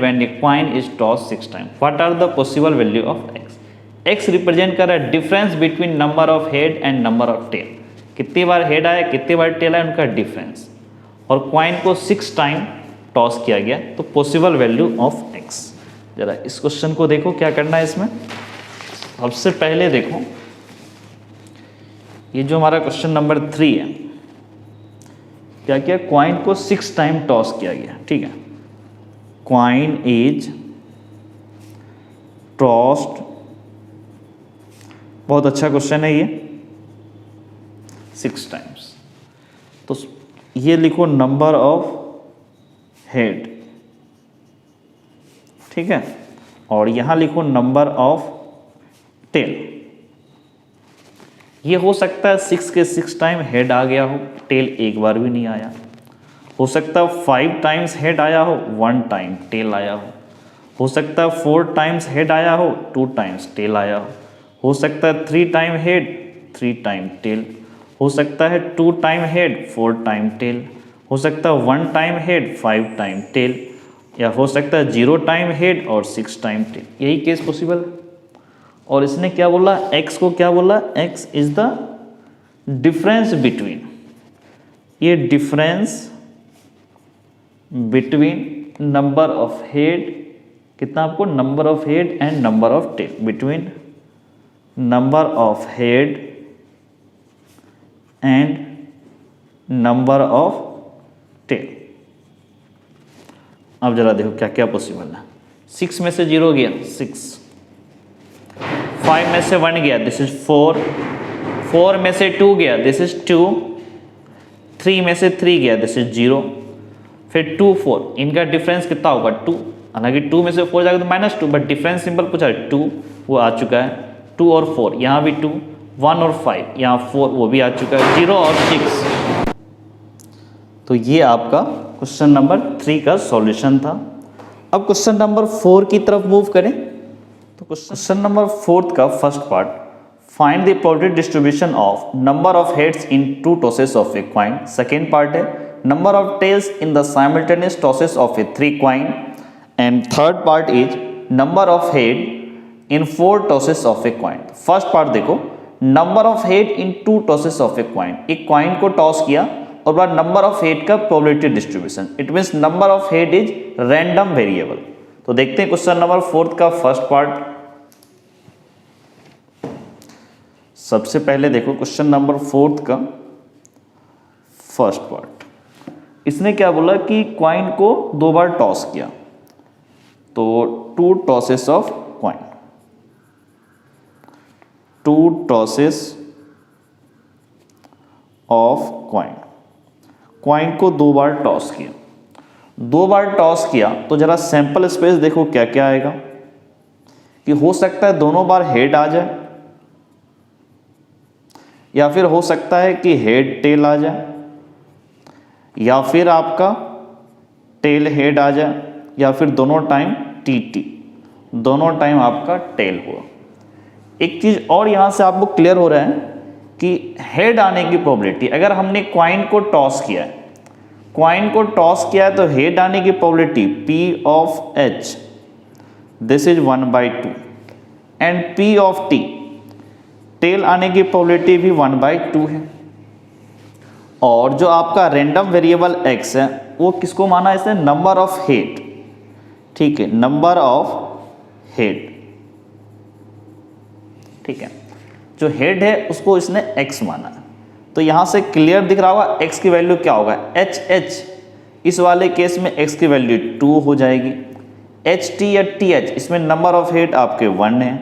when a coin is tossed 6 times, what are the possible value of x। x represent कर रहा है difference between number of head and number of tail, कितनी बार head आया कितनी बार tell आया उनका difference, और coin को 6 टाइम टॉस किया गया, तो पॉसिबल वैल्यू ऑफ x। जरा इस क्वेश्चन को देखो क्या करना है इसमें। सबसे पहले देखो ये जो हमारा क्वेश्चन नंबर 3 है, क्या किया, क्वाइन को 6 टाइम टॉस किया गया। ठीक है, क्वाइन इज टॉस्ड, बहुत अच्छा क्वेश्चन है ये, 6 टाइम्स। तो ये लिखो नंबर ऑफ हेड, ठीक है, और यहां लिखो नंबर ऑफ टेल। ये हो सकता है 6 के 6 टाइम हेड आ गया हो, टेल एक बार भी नहीं आया। हो सकता है 5 टाइम्स हेड आया हो, 1 टाइम टेल आया हो सकता है 4 टाइम्स हेड आया हो, 2 टाइम्स टेल आया हो सकता है 3 टाइम हेड, 3 टाइम टेल, हो सकता है 2 टाइम हेड, 4 टाइम टेल, हो सकता है 1 टाइम हेड, 5 टाइम टेल, या हो सकता है 0 टाइम हेड और 6 टाइम टेल। यही केस पॉसिबल है। और इसने क्या बोला, x को क्या बोला, x is the difference between, ये difference between number of head, कितना आपको, number of head and number of tail, between number of head and number of tail. अब जरा देखो क्या क्या पॉसिबल है। 6 में से 0 गया 6, 5 में से 1 गया, दिस इज 4, 4 में से 2 गया, दिस इज 2, 3 में से 3 गया, दिस इज 0, फिर 2 4, इनका डिफरेंस कितना होगा 2, हालांकि 2 में से 4 जाएगा तो -2, बट डिफरेंस सिंपल पूछा है 2, वो आ चुका है। 2 और 4 यहाँ भी 2, 1 और 5 यहाँ 4 वो भी आ चुका है, 0 और 6। तो ये आपका क्वेश्चन नंबर 3 का सॉल्यूशन था। अब क्वेश्चन नंबर 4 की तरफ मूव करें। तो क्वेश्चन नंबर 4 का first part, find the probability distribution of number of heads in 2 tosses of a coin. Second part है number of tails in the simultaneous tosses of a 3 coin, and third part is number of head in 4 tosses of a coin. First part देखो, number of head in 2 tosses of a coin, एक coin को toss किया और बाद number of head का probability distribution, it means number of head is random variable. तो देखते हैं क्वेश्चन नंबर 4 का फर्स्ट पार्ट। सबसे पहले देखो क्वेश्चन नंबर 4 का फर्स्ट पार्ट, इसने क्या बोला कि कॉइन को 2 बार टॉस किया, तो 2 tosses of coin, 2 tosses of coin, coin को 2 बार टॉस किया, 2 बार टॉस किया तो जरा सैंपल स्पेस देखो क्या क्या आएगा, कि हो सकता है दोनों बार हेड आ जाए, या फिर हो सकता है कि हेड टेल आ जाए, या फिर आपका टेल हेड आ जाए, या फिर दोनों टाइम टी, दोनों टाइम आपका टेल हुआ। एक चीज और यहां से आपको क्लियर हो रहा है कि हेड आने की प्रोबेबिलिटी, अगर हमने कॉइन को टॉस किया है, कॉइन को टॉस किया है तो हेड आने की probability P of H, this is 1/2, and P of T, tail आने की प्रोबेबिलिटी भी 1/2 है। और जो आपका रैंडम वेरिएबल x है वो किसको माना इसने, नंबर ऑफ हेड, ठीक है, नंबर ऑफ हेड, ठीक है, जो हेड है उसको इसने x माना है। तो यहां से क्लियर दिख रहा होगा x की वैल्यू क्या होगा, HH, इस वाले केस में x की वैल्यू 2 हो जाएगी, HT या TH इसमें नंबर ऑफ हेड आपके 1 है,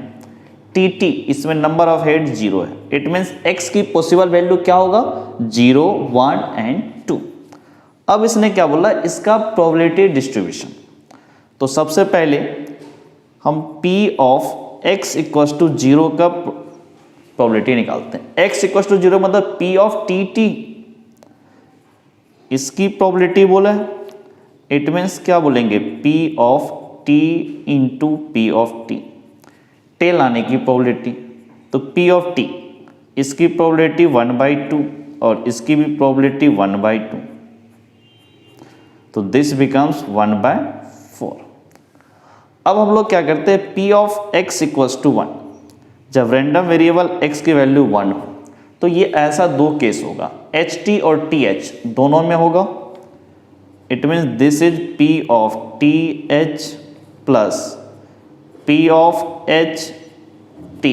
TT इसमें नंबर ऑफ हेड 0 है। इट मीन्स x की पॉसिबल वैल्यू क्या होगा, 0, 1 एंड 2। अब इसने क्या बोला, इसका प्रोबेबिलिटी डिस्ट्रीब्यूशन। तो सबसे पहले हम P of x equals to 0 का प्रोबेबिलिटी निकालते हैं। x इक्वल्स टू 0 मतलब P ऑफ TT, इसकी प्रोबेबिलिटी बोला है, इट मीन्स क्या बोलेंगे, P of T into P of T, tail आने की प्रोबेबिलिटी, तो P ऑफ T, इसकी प्रोबेबिलिटी 1/2 और इसकी भी प्रोबेबिलिटी 1/2, तो दिस बिकम्स 1/4। अब हम लोग क्या करते हैं, P of x equals to 1, जब रैंडम वेरिएबल x की वैल्यू 1 हो तो ये ऐसा 2 केस होगा, HT और TH दोनों में होगा, it means this is P of TH plus P of HT,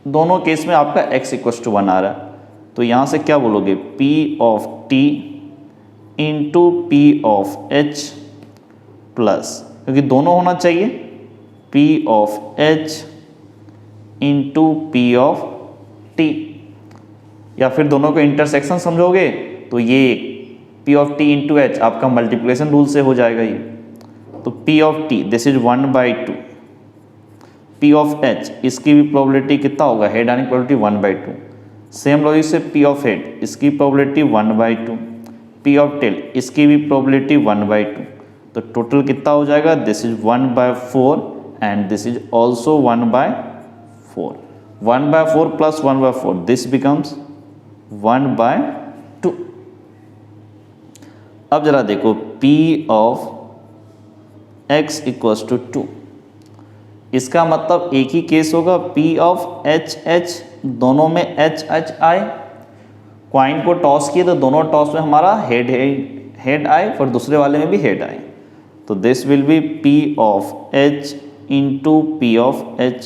दोनों केस में आपका x इक्वल्स टू 1 आ रहा है। तो यहां से क्या बोलोगे, P of T into P of H plus, क्योंकि दोनों होना चाहिए, P of H into P of T, या फिर दोनों को इंटरसेक्शन समझोगे तो ये P of T into H आपका मल्टीप्लिकेशन रूल से हो जाएगा ये। तो P of T this is 1/2, P of H इसकी भी प्रोबेबिलिटी कितना होगा, हेड आने की प्रोबेबिलिटी 1/2। सेम लॉजिक से P of हेड इसकी प्रोबेबिलिटी 1/2, P of टेल इसकी भी प्रोबेबिलिटी 1/2। तो टोटल कितना हो जाएगा, this is 1/4 and this is also 1/4। 1/4 plus 1/4 this becomes 1/2। अब जरा देखो P of x equals to 2, इसका मतलब एक ही केस होगा, P of H दोनों में H आए, क्वाइन को टॉस किए तो दोनों टॉस में हमारा हेड आए और दूसरे वाले में भी हेड आए। तो this will B P of H into P of H।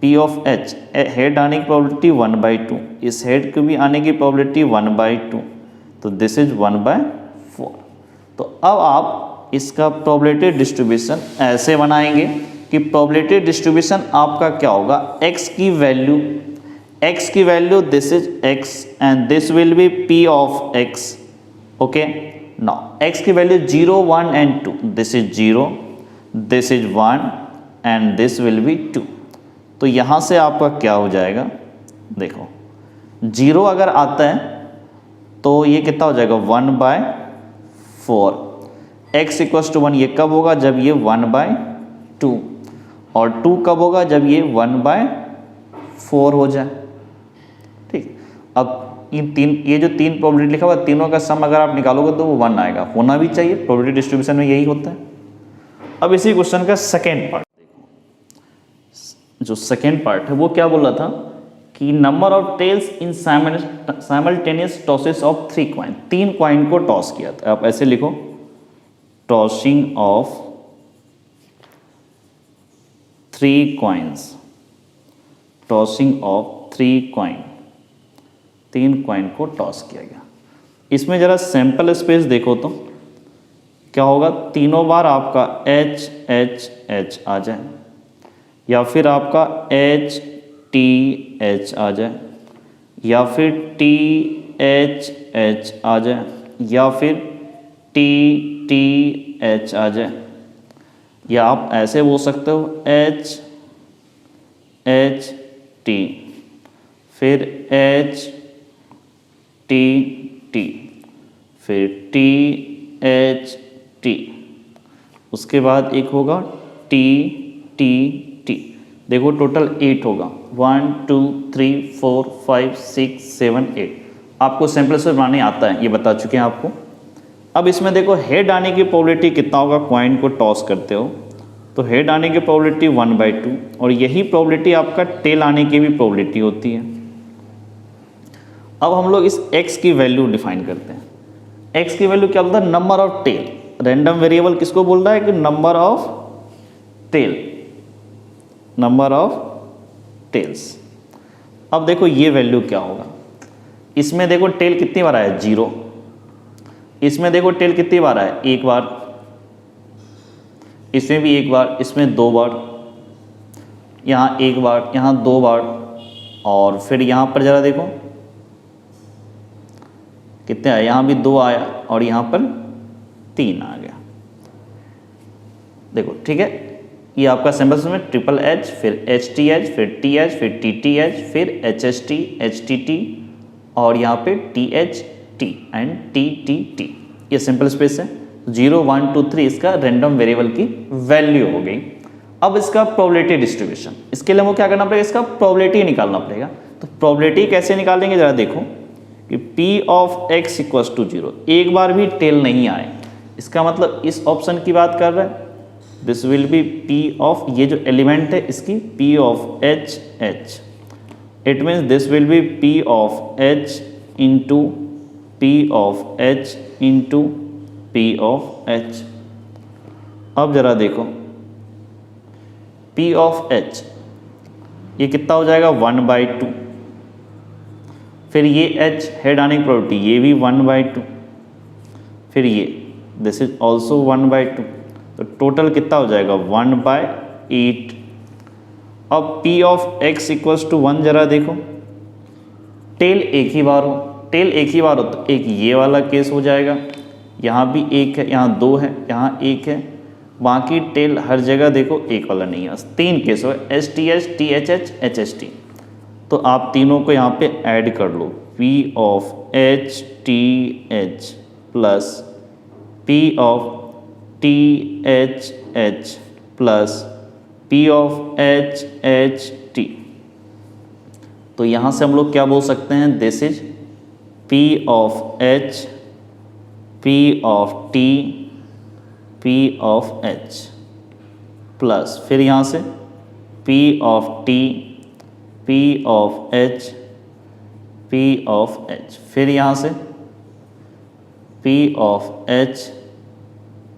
P of H head आने की प्रोबेबिलिटी 1/2, इस हेड को भी आने की प्रोबेबिलिटी 1/2, तो दिस इज 1/4। तो अब आप इसका प्रोबेबिलिटी डिस्ट्रीब्यूशन ऐसे बनाएंगे कि प्रोबेबिलिटी डिस्ट्रीब्यूशन आपका क्या होगा, x की value this is x and this will B P of x। Okay, now x की value 0, 1 and 2, this is 0, this is 1 and this will B 2। तो यहाँ से आपका क्या हो जाएगा, देखो 0 अगर आता है तो ये कितना हो जाएगा 1/4। x इक्वल्स टू 1 ये कब होगा, जब ये 1/2, और 2 कब होगा, जब ये 1/4 हो जाए। ठीक, अब ये जो तीन प्रोबेबिलिटी लिखा हुआ है, तीनों का सम अगर आप निकालोगे तो वो 1 आएगा, होना भी चाहिए, प्रोबेबिलिटी डिस्ट्रीब्यूशन में यही होता है। अब इसी क्वेश्चन का सेकेंड पार्ट, जो सेकेंड पार्ट है वो क्या बोल रहा था कि number of tails in simultaneous tosses of 3 coin, 3 coin को टॉस किया था। आप ऐसे लिखो, tossing of 3 coins, tossing of 3 coin, 3 coin को टॉस किया गया। इसमें जरा सैंपल स्पेस देखो तो क्या होगा, तीनों बार आपका H H H आ जाए, या फिर आपका H T H आ जाए, या फिर T H H आ जाए, या फिर T T H आ जाए, या आप ऐसे बोल सकते हो H H T, फिर H T T, फिर T H T, उसके बाद एक होगा T T T। देखो टोटल 8 होगा, 1 2 3 4 5 6 7 8। आपको सैंपल से बनाने आता है, ये बता चुके हैं आपको। अब इसमें देखो हेड आने की प्रोबेबिलिटी कितना होगा, कॉइन को टॉस करते हो तो हेड आने की प्रोबेबिलिटी 1/2, और यही प्रोबेबिलिटी आपका टेल आने की भी प्रोबेबिलिटी होती है। अब हम लोग इस x की वैल्यू डिफाइन करते हैं। x की वैल्यू क्या बोलता है, number of tail. Random variable किसको बोल रहा है कि number of tail, number of tails. अब देखो ये वैल्यू क्या होगा, इसमें देखो टेल कितनी बार आया, 0। इसमें देखो टेल कितनी बार आया, 1 बार, इसमें भी 1 बार, इसमें 2 बार, यहाँ 1 बार, यहाँ 2 बार, और फिर यहाँ पर जरा देखो कितने आए, यहाँ भी 2 आया और यहाँ पर 3 आ गया। देखो ठीक है, ये आपका सिंबल्स में ट्रिपल H, फिर HTH, फिर TH, फिर TTH, फिर HHT, HTT, और यहाँ पे THT एंड TTT। ये सिंपल स्पेस है। 0 1 2 3 इसका रैंडम वेरिएबल की वैल्यू हो गई। अब इसका प्रोबेबिलिटी डिस्ट्रीब्यूशन, इसके लिए हमको क्या करना पड़ेगा, इसका प्रोबेबिलिटी निकालना पड़ेगा। तो प्रोबेबिलिटी कैसे निकालेंगे, जरा देखो कि P of x equals to 0, एक बार भी टेल नहीं आए, इसका मतलब इस ऑप्शन की बात कर रहे हैं। This will B P of, ये जो एलिमेंट है इसकी P of H H, it means this will B P of H into P of H into P of H। अब जरा देखो P of H ये कितना हो जाएगा, 1/2, फिर ये H हेड आने की प्रोबेबिलिटी, ये भी 1/2, फिर ये दिस इज ऑल्सो 1/2, तो टोटल कितना हो जाएगा, 8। अब P of x equals to 1 जरा देखो, टेल एक ही बार हो, टेल एक ही बार हो तो एक ये वाला केस हो जाएगा, यहाँ भी एक है, यहाँ 2 है, यहाँ एक है, बाकी टेल हर जगह देखो एक वाला नहीं है, 3 केस हो, STH, THH, HHT। तो आप तीनों को यहाँ पे ऐड कर लो, P of HTH plus P of THH plus P of HHT। तो यहाँ से हम लोग क्या बोल सकते हैं, this is P of H, P of T, P of H plus फिर यहाँ से P of T, P of H, P of H, फिर यहाँ से P of H,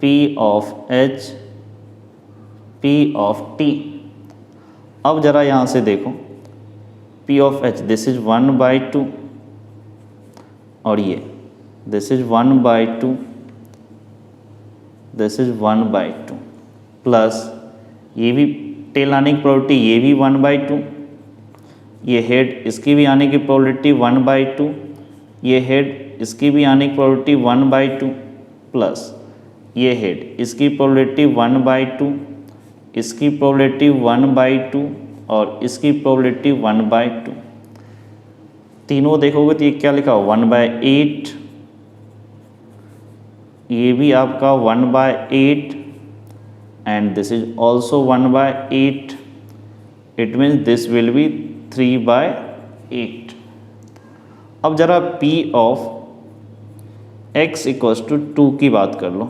P of H, P of T। अब जरा यहाँ से देखो P of H, this is 1/2 और ये this is 1/2, this is 1/2 plus ये भी टेल आने की प्रोबेबिलिटी, ये भी 1/2, ये हेड इसकी भी आने की प्रोबेबिलिटी 1/2, ये हेड इसकी भी आने की प्रोबेबिलिटी 1/2 प्लस ये हेड इसकी प्रोबेबिलिटी 1/2, इसकी प्रोबेबिलिटी 1/2 और इसकी प्रोबेबिलिटी 1/2। तीनों देखोगे तो ये क्या लिखा हो 1/8, ये भी आपका 1/8 and this is also 1/8, it means this will be 3/8। अब जरा P of x equals to 2 की बात कर लो,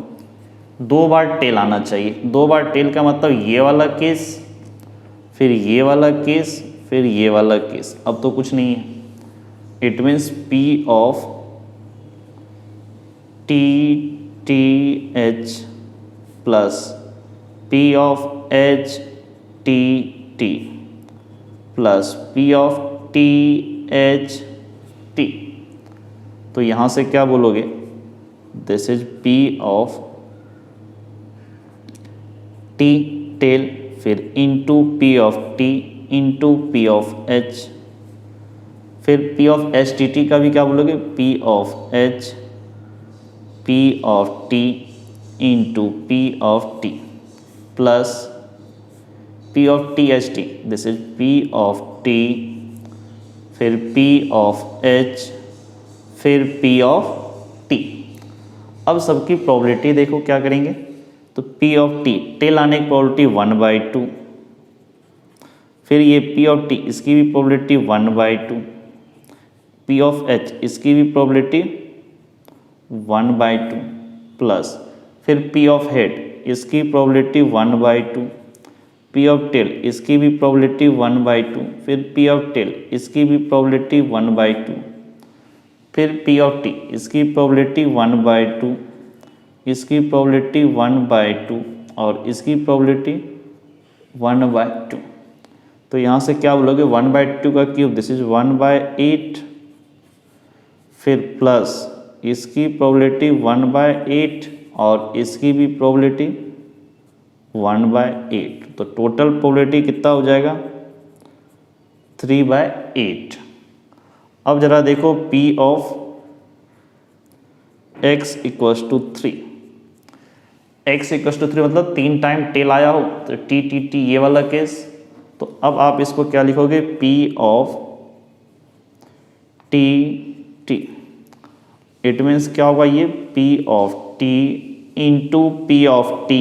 2 बार टेल आना चाहिए, 2 बार टेल का मतलब ये वाला केस, फिर ये वाला केस, फिर ये वाला केस, अब तो कुछ नहीं है, it means P of TTH plus P of HTT plus P of THT। तो यहाँ से क्या बोलोगे, this is P of T tail, फिर into P of T into P of H, फिर P ऑफ HTT का भी क्या बोलोगे, P of H, P of T into P of T plus P of THT, this is P of T, फिर P of H, फिर P of T। अब सबकी probability देखो क्या करेंगे, तो P ऑफ T टेल आने की प्रोबेबिलिटी 1/2, फिर ये P ऑफ T इसकी भी प्रोबेबिलिटी 1/2, P ऑफ H इसकी भी प्रोबेबिलिटी 1/2 प्लस फिर P ऑफ हेड इसकी प्रोबेबिलिटी 1/2, P ऑफ टेल इसकी भी प्रोबेबिलिटी 1/2, फिर P ऑफ टेल इसकी भी प्रोबेबिलिटी 1/2, फिर P ऑफ T इसकी प्रोबेबिलिटी 1/2, इसकी प्रोबेबिलिटी 1/2 और इसकी प्रोबेबिलिटी 1/2। तो यहाँ से क्या बोलोगे 1/2 का क्यूब, दिस इज 1/8, फिर प्लस इसकी प्रोबेबिलिटी 1/8 और इसकी भी प्रोबेबिलिटी 1/8, तो टोटल प्रोबेबिलिटी कितना हो जाएगा 3/8। अब जरा देखो P of x equals to 3, x equals to 3 मतलब 3 टाइम टेल आया हो तो TTT ये वाला केस। तो अब आप इसको क्या लिखोगे, P of TT, it means क्या होगा ये P of T into P of T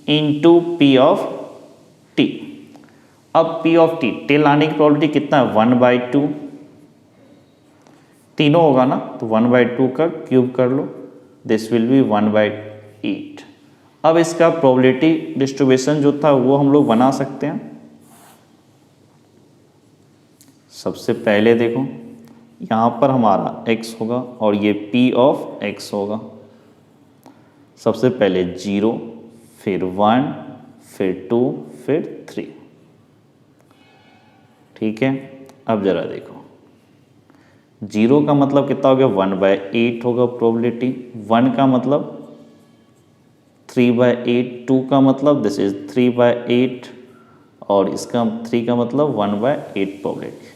into P of T। अब P ऑफ T टेल आने की प्रोबेबिलिटी कितना है 1/2, तीनों होगा ना, तो 1/2 का क्यूब कर लो, दिस विल बी 1/8। अब इसका प्रोबेबिलिटी डिस्ट्रीब्यूशन जो था वो हम लोग बना सकते हैं। सबसे पहले देखो यहाँ पर हमारा x होगा और ये P ऑफ x होगा, सबसे पहले 0, फिर 1, फिर 2, फिर 3, ठीक है। अब जरा देखो 0 का मतलब कितना हो गया 1/8 होगा प्रोबेबिलिटी, 1 का मतलब 3/8, 2 का मतलब दिस इज 3/8, और इसका 3 का मतलब 1/8 प्रोबेबिलिटी।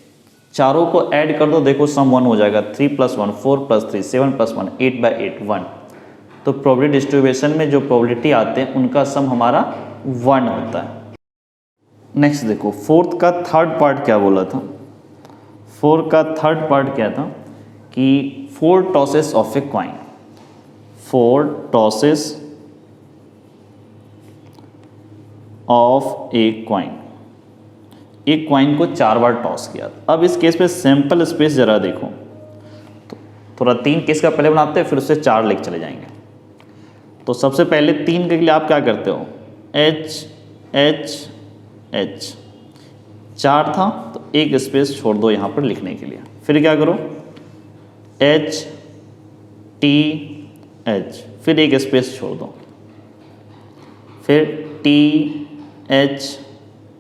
चारों को ऐड कर दो, देखो सम 1 हो जाएगा। 3 + 1 4 + 3 7 + 1 8/8 1। तो प्रोबेबिलिटी डिस्ट्रीब्यूशन में जो प्रोबेबिलिटी आते हैं उनका सम हमारा 1 होता है। नेक्स्ट देखो, फोर्थ का थर्ड पार्ट क्या बोला था। फोर्थ का थर्ड पार्ट क्या था कि 4 tosses of a coin, 4 tosses of a coin, एक कॉइन को 4 बार टॉस किया। अब इस केस पे सैंपल स्पेस जरा देखो, तो थोड़ा 3 केस का पहले बनाते हैं, फिर उससे 4 लेके चले जाएंगे। तो सबसे पहले 3 के लिए आप क्या करते हो, H H H 4 था तो एक स्पेस छोड़ दो यहाँ पर लिखने के लिए। फिर क्या करो, H T H, फिर एक स्पेस छोड़ दो। फिर T H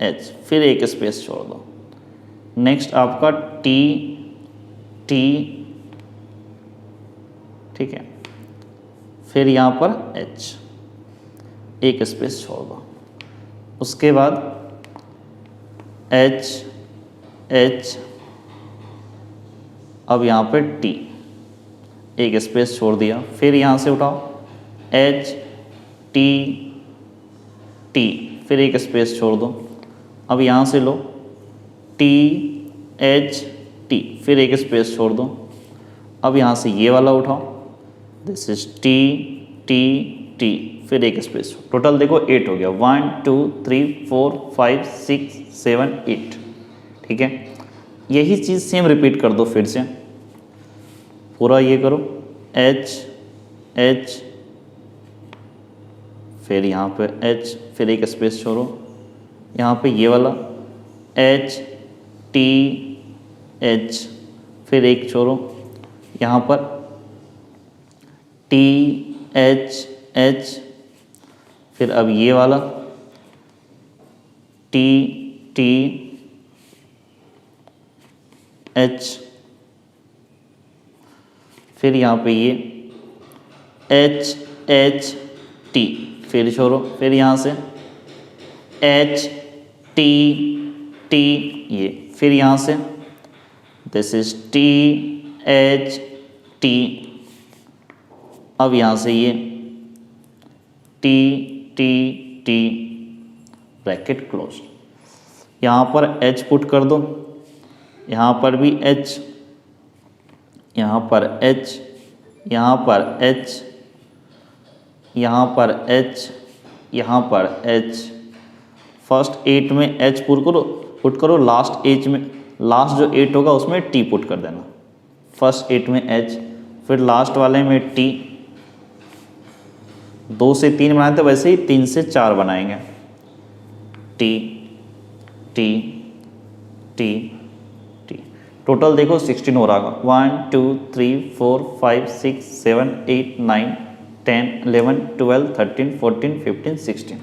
H, फिर एक स्पेस छोड़ दो। नेक्स्ट आपका T T, ठीक है, फिर यहाँ पर H, एक स्पेस छोड़ दो। उसके बाद H H, अब यहाँ पर T, एक स्पेस छोड़ दिया। फिर यहाँ से उठाओ H T T, फिर एक स्पेस छोड़ दो। अब यहाँ से लो T H T, फिर एक स्पेस छोड़ दो। अब यहाँ से ये वाला उठाओ, this is T T T, फिर एक स्पेस। टोटल देखो 8 हो गया, 1 2 3 4 5 6 7 8, ठीक है। यही चीज़ सेम रिपीट कर दो फिर से, पूरा ये करो H H, फिर यहाँ पे H, फिर एक स्पेस छोड़ो। यहाँ पे ये वाला H T H, फिर एक छोड़ो। यहाँ पर T H H, फिर अब ये वाला T T H, फिर यहाँ पे ये H H T, फिर छोड़ो। फिर यहाँ से H T T, ये फिर यहाँ से this is T H T, अब यहाँ से ये T T T, bracket close. यहाँ पर H पुट कर दो, यहाँ पर भी H, यहाँ पर H, यहाँ पर H, यहाँ पर H, यहाँ पर H। फर्स्ट 8 में H पुट करो, लास्ट 8 में, लास्ट जो 8 होगा उसमें T पुट कर देना। फर्स्ट 8 में H, फिर लास्ट वाले में T। 2 से 3 बनाए थे, वैसे ही 3 से 4 बनाएंगे। T T T T, total देखो 16 हो रहा होगा। 1 2 3 4 5 6 7 8 9 10 11 12 13 14 15 16।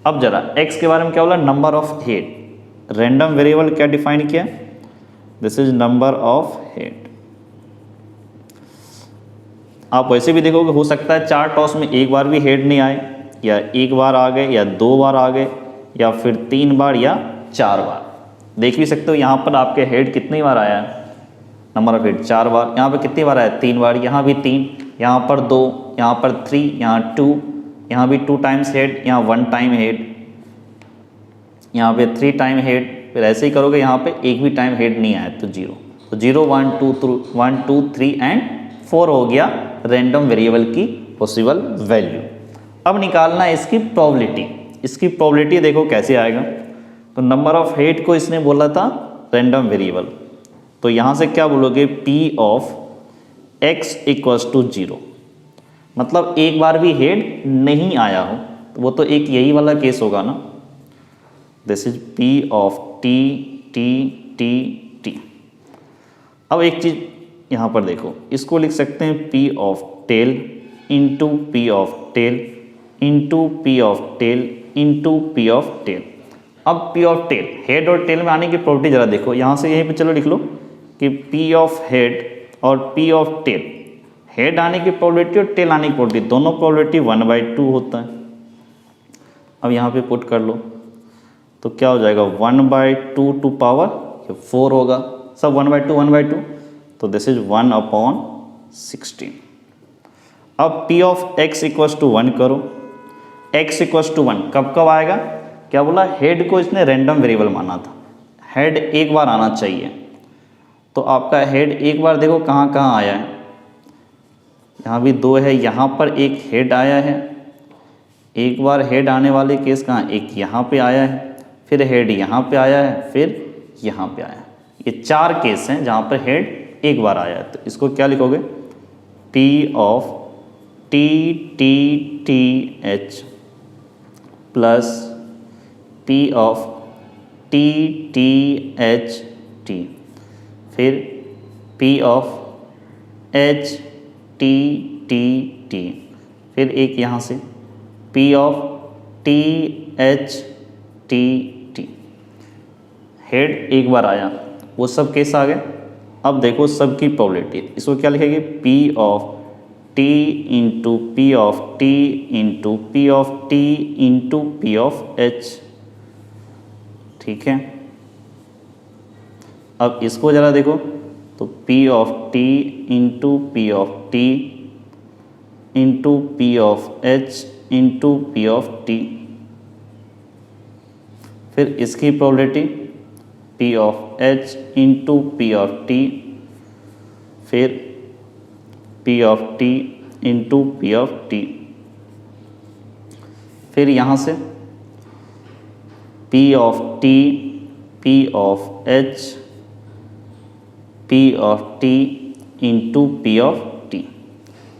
अब जरा x के बारे में क्या बोला, number of head. Random variable क्या डिफाइन किया, this is number of head. आप वैसे भी देखोगे, हो सकता है 4 टॉस में एक बार भी हेड नहीं आए, या एक बार आ गए, या 2 बार आ गए, या फिर 3 बार या 4 बार। देख भी सकते हो यहाँ पर आपके हेड कितनी बार आया है, नंबर ऑफ हेड 4 बार। यहाँ पे कितनी बार आया, 3 बार। यहाँ भी 3, यहाँ पर 2, यहाँ पर 3, यहाँ 2, यहाँ भी 2 टाइम्स हेड, यहाँ 1 टाइम हेड, यहाँ पे 3 टाइम हेड। फिर ऐसे ही करोगे, यहाँ पे एक भी टाइम हेड नहीं आया तो 0। तो 0 1 2 3 एंड 4 हो गया रैंडम वेरिएबल की पॉसिबल वैल्यू। अब निकालना है इसकी प्रोबेबिलिटी। इसकी प्रोबेबिलिटी देखो कैसे आएगा। तो नंबर ऑफ हेड को इसने बोला था रैंडम वेरिएबल, तो यहाँ से क्या बोलोगे, P ऑफ x = 0। मतलब एक बार भी हेड नहीं आया हो, तो वो तो एक यही वाला केस होगा ना। This is P of T T T T। अब एक चीज़ यहाँ पर देखो, इसको लिख सकते हैं P of tail into P of tail into P of tail into P of tail. अब P ऑफ टेल, हेड और टेल में आने की प्रॉपर्टी जरा देखो। यहाँ से यहीं पे चलो लिख लो कि P ऑफ हेड और P ऑफ टेल, हेड आने की प्रोबेबिलिटी और टेल आने की प्रोबेबिलिटी, दोनों प्रोबेबिलिटी 1/2 होता है। अब यहाँ पे पुट कर लो तो क्या हो जाएगा 1/2 टू पावर 4 होगा, सब 1/2 तो दिस इज 1/16। अब p of x equals to 1 करो, x इक्वल्स टू 1 कब कब आएगा, क्या बोला, हेड को इसने रैंडम वेरिएबल माना था, हेड एक बार आना चाहिए। तो आपका हेड एक बार देखो कहाँ कहाँ आया है, यहाँ भी 2 है, यहाँ पर एक हेड आया है, एक बार हेड आने वाले केस कहाँ, एक यहाँ पे आया है, फिर हेड यहाँ पे आया है, फिर यहाँ पे आया है। ये 4 केस हैं जहाँ पर हेड एक बार आया है। तो इसको क्या लिखोगे, P of TTTH plus P of TTHT, फिर P ऑफ HTTT, फिर एक यहाँ से P ऑफ THTT। हेड एक बार आया, वो सब केस आ गए। अब देखो सबकी प्रोबेबिलिटी, इसको क्या लिखेंगे, P of T into P of T into P of T into P of H। ठीक है, अब इसको ज़रा देखो, तो P of T into P of T into P of H into P of T, फिर इसकी probability P of H into P of T, फिर P of T into P of T, फिर यहाँ से P of T, P of H, P of T into P of T।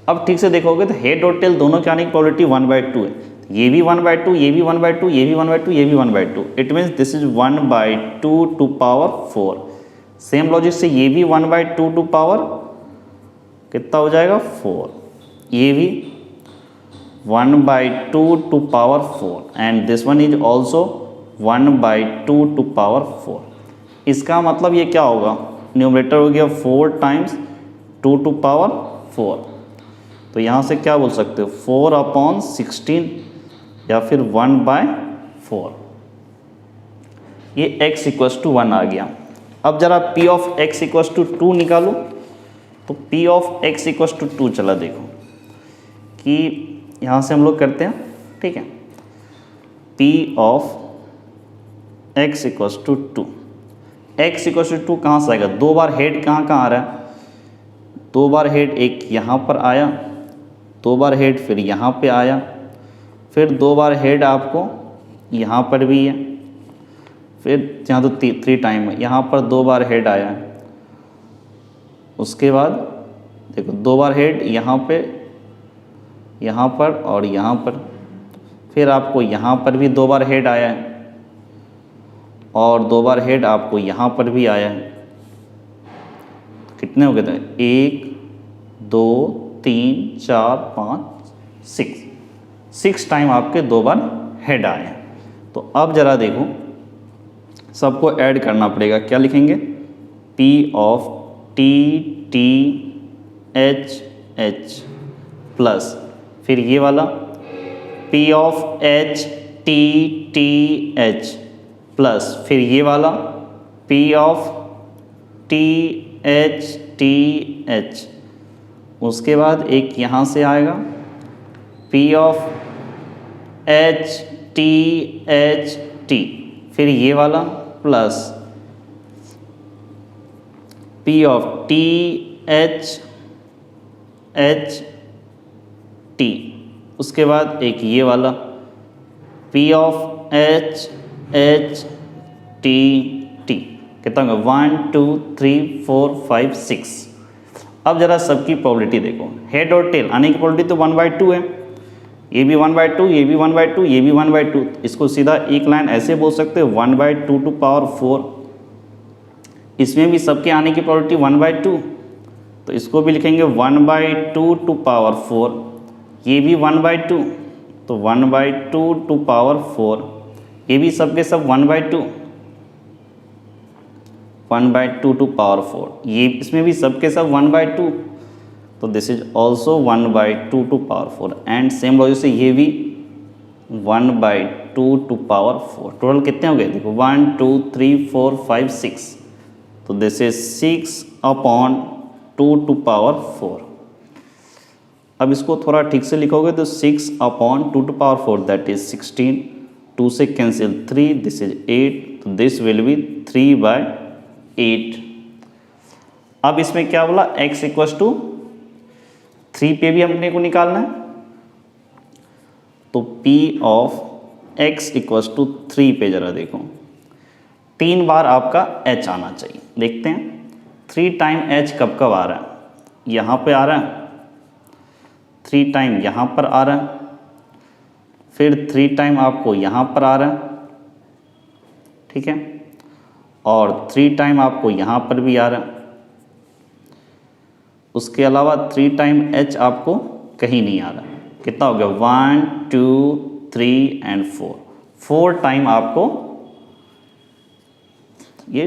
अब ठीक से देखोगे तो हेड और टेल दोनों के आने की प्रोबेबिलिटी 1/2 है, ये भी 1/2, ये भी 1/2, ये भी 1/2, ये भी 1/2। It means this is 1/2 to power 4। Same logic से ये भी 1/2 टू पावर कितना हो जाएगा 4, ये भी 1/2 to power 4 and this one is also 1/2 to power 4। इसका मतलब ये क्या होगा, न्यूमरेटर हो गया 4 टाइम्स 2 टू पावर 4। तो यहाँ से क्या बोल सकते हो 4/16 या फिर 1/4। ये x इक्वल्स टू 1 आ गया। अब जरा p of x equals to 2 निकालो, तो p of x equals to 2 चला देखो कि यहाँ से हम लोग करते हैं, ठीक है। p of x equals to 2, x equals to 2 कहाँ से आएगा, 2 बार हेड कहाँ कहाँ आ रहा है, 2 बार हेड एक यहाँ पर आया, 2 बार हेड फिर यहाँ पे आया, फिर 2 बार हेड आपको यहाँ पर भी है, फिर यहाँ तो 3 टाइम है, यहाँ पर 2 बार हेड आया है। उसके बाद देखो 2 बार हेड यहाँ पे, यहाँ पर और यहाँ पर, फिर आपको यहाँ पर भी 2 बार हेड आया है और 2 बार हेड आपको यहाँ पर भी आया है। कितने हो गए थे, 1 2 3 4 5 6 टाइम आपके 2 बार हेड आए हैं। तो अब जरा देखो सबको ऐड करना पड़ेगा, क्या लिखेंगे, P ऑफ TTHH प्लस फिर ये वाला P ऑफ HTTH प्लस फिर ये वाला P ऑफ THTH। उसके बाद एक यहाँ से आएगा P ऑफ HTHT, फिर ये वाला प्लस P ऑफ THHT। उसके बाद एक ये वाला P ऑफ HHTT। कितना होगा 1 2 3 4 5 6। अब जरा सबकी प्रोबेबिलिटी देखो, हेड और टेल आने की प्रोबेबिलिटी तो 1/2 है, ये भी 1/2, ये भी 1/2, ये भी 1/2। इसको सीधा एक लाइन ऐसे बोल सकते हो 1/2 टू पावर 4। इसमें भी सबके आने की प्रोबेबिलिटी 1/2, तो इसको भी लिखेंगे 1/2 टू पावर 4। ये भी 1/2, तो 1/2 टू पावर 4। ये भी सबके सब 1/2 टू पावर 4। ये इसमें भी सबके सब 1/2, तो this is also 1/2 to power 4 and same logic से ये भी 1/2 टू पावर 4। टोटल कितने हो गए देखो 1 2 3 4 5 6, तो this is 6 upon 2 to power 4। अब इसको थोड़ा ठीक से लिखोगे तो 6 upon 2 to power 4 that is 16, 2 से कैंसिल 3, दिस इज 8, तो दिस विल बी 3/8। अब इसमें क्या बोला x इक्वस टू 3 पे भी हमने को निकालना है, तो p of x equals to 3 पे जरा देखो 3 बार आपका h आना चाहिए। देखते हैं 3 टाइम h कब कब आ रहा है, यहाँ पे आ रहा है, 3 टाइम यहाँ पर आ रहा है, फिर 3 टाइम आपको यहाँ पर आ रहा है, ठीक है, और 3 टाइम आपको यहाँ पर भी आ रहा है। उसके अलावा 3 टाइम h आपको कहीं नहीं आ रहा। कितना हो गया 1 2 3 एंड 4 टाइम आपको ये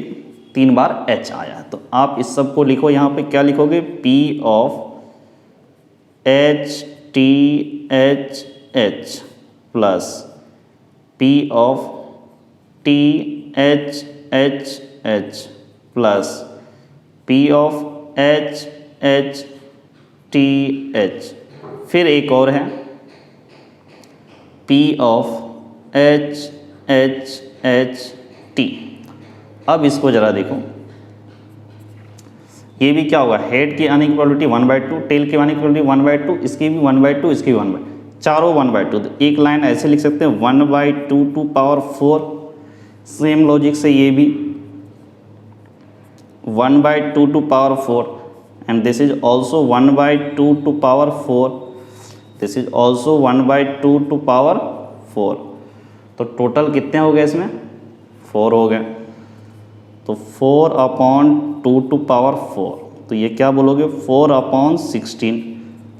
3 बार h आया है। तो आप इस सब को लिखो, यहाँ पे क्या लिखोगे p of h t h h plus p of t h h h plus p of h h t h, फिर एक और है p of h h h t। अब इसको जरा देखो, ये भी क्या होगा हेड की आने की प्रोबेबिलिटी 1/2, टेल की आने की प्रोबेबिलिटी 1/2, इसकी भी 1/2, इसकी भी 1/2, चारों 1/2। तो एक लाइन ऐसे लिख सकते हैं 1/2 टू पावर 4। सेम लॉजिक से ये भी 1/2 to power 4, and this is also 1/2 to power 4, this is also 1/2 to power 4। तो टोटल कितने हो गए इसमें 4 हो गए। तो 4 अपॉन 2 टू पावर 4, तो ये क्या बोलोगे 4 upon 16,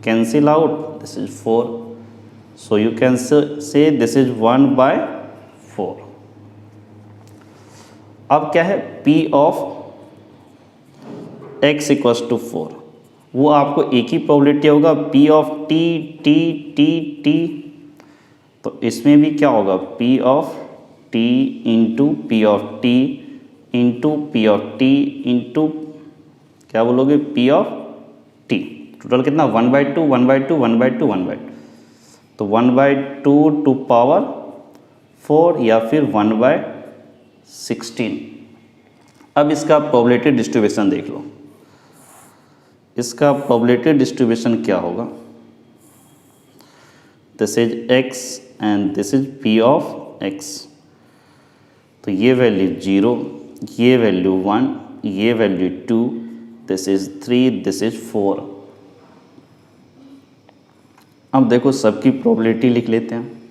cancel out, this is 4, so you can say this is 1/4। अब क्या है p of x equals to 4, वो आपको एक ही प्रोबेबिलिटी होगा p of t t t t, तो इसमें भी क्या होगा p of t into p of t into p of t into क्या बोलोगे p ऑफ t। टोटल कितना 1/2 1/2 1/2 1/2, तो 1/2 टू पावर 4 या फिर 1/16। अब इसका प्रोबेबिलिटी डिस्ट्रीब्यूशन देख लो, इसका प्रोबेबिलिटी डिस्ट्रीब्यूशन क्या होगा, this is x and this is p of x, तो ये वैल्यू 0, ये वैल्यू 1, ये value 2, this is 3, this is 4। अब देखो सबकी प्रोबेबिलिटी लिख लेते हैं।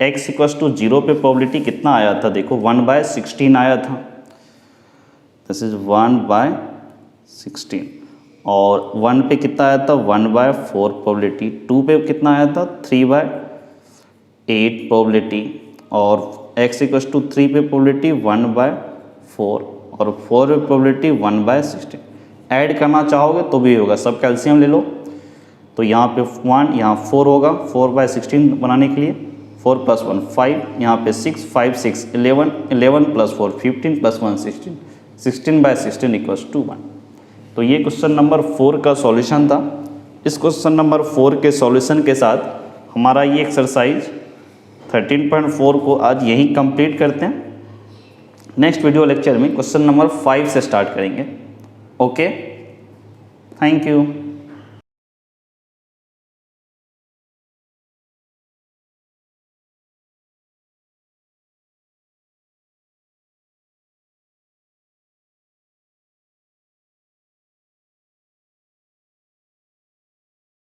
x इक्वस टू 0 पे प्रोबेबिलिटी कितना आया था देखो 1/16 आया था, दिस इज 1/16, और 1 पे कितना आया था 1/4 प्रोबेबिलिटी, 2 पे कितना आया था 3/8 प्रोबेबिलिटी, और x इक्वस टू 3 पे प्रोबेबिलिटी 1/4, और 4 पे प्रोबेबिलिटी 1/16। ऐड करना चाहोगे तो भी होगा, सब कैल्शियम ले लो, तो यहाँ पे 1 यहाँ 4 होगा, 4/16 बनाने के लिए 4 + 1 5, यहाँ पे 6 5 6 11, 11 + 4 15 + 1 16, 16/16 इक्वल्स टू 1। तो ये क्वेश्चन नंबर 4 का सॉल्यूशन था। इस क्वेश्चन नंबर 4 के सॉल्यूशन के साथ हमारा ये एक्सरसाइज 13.4 को आज यहीं कंप्लीट करते हैं। नेक्स्ट वीडियो लेक्चर में क्वेश्चन नंबर 5 से स्टार्ट करेंगे। Okay, thank you.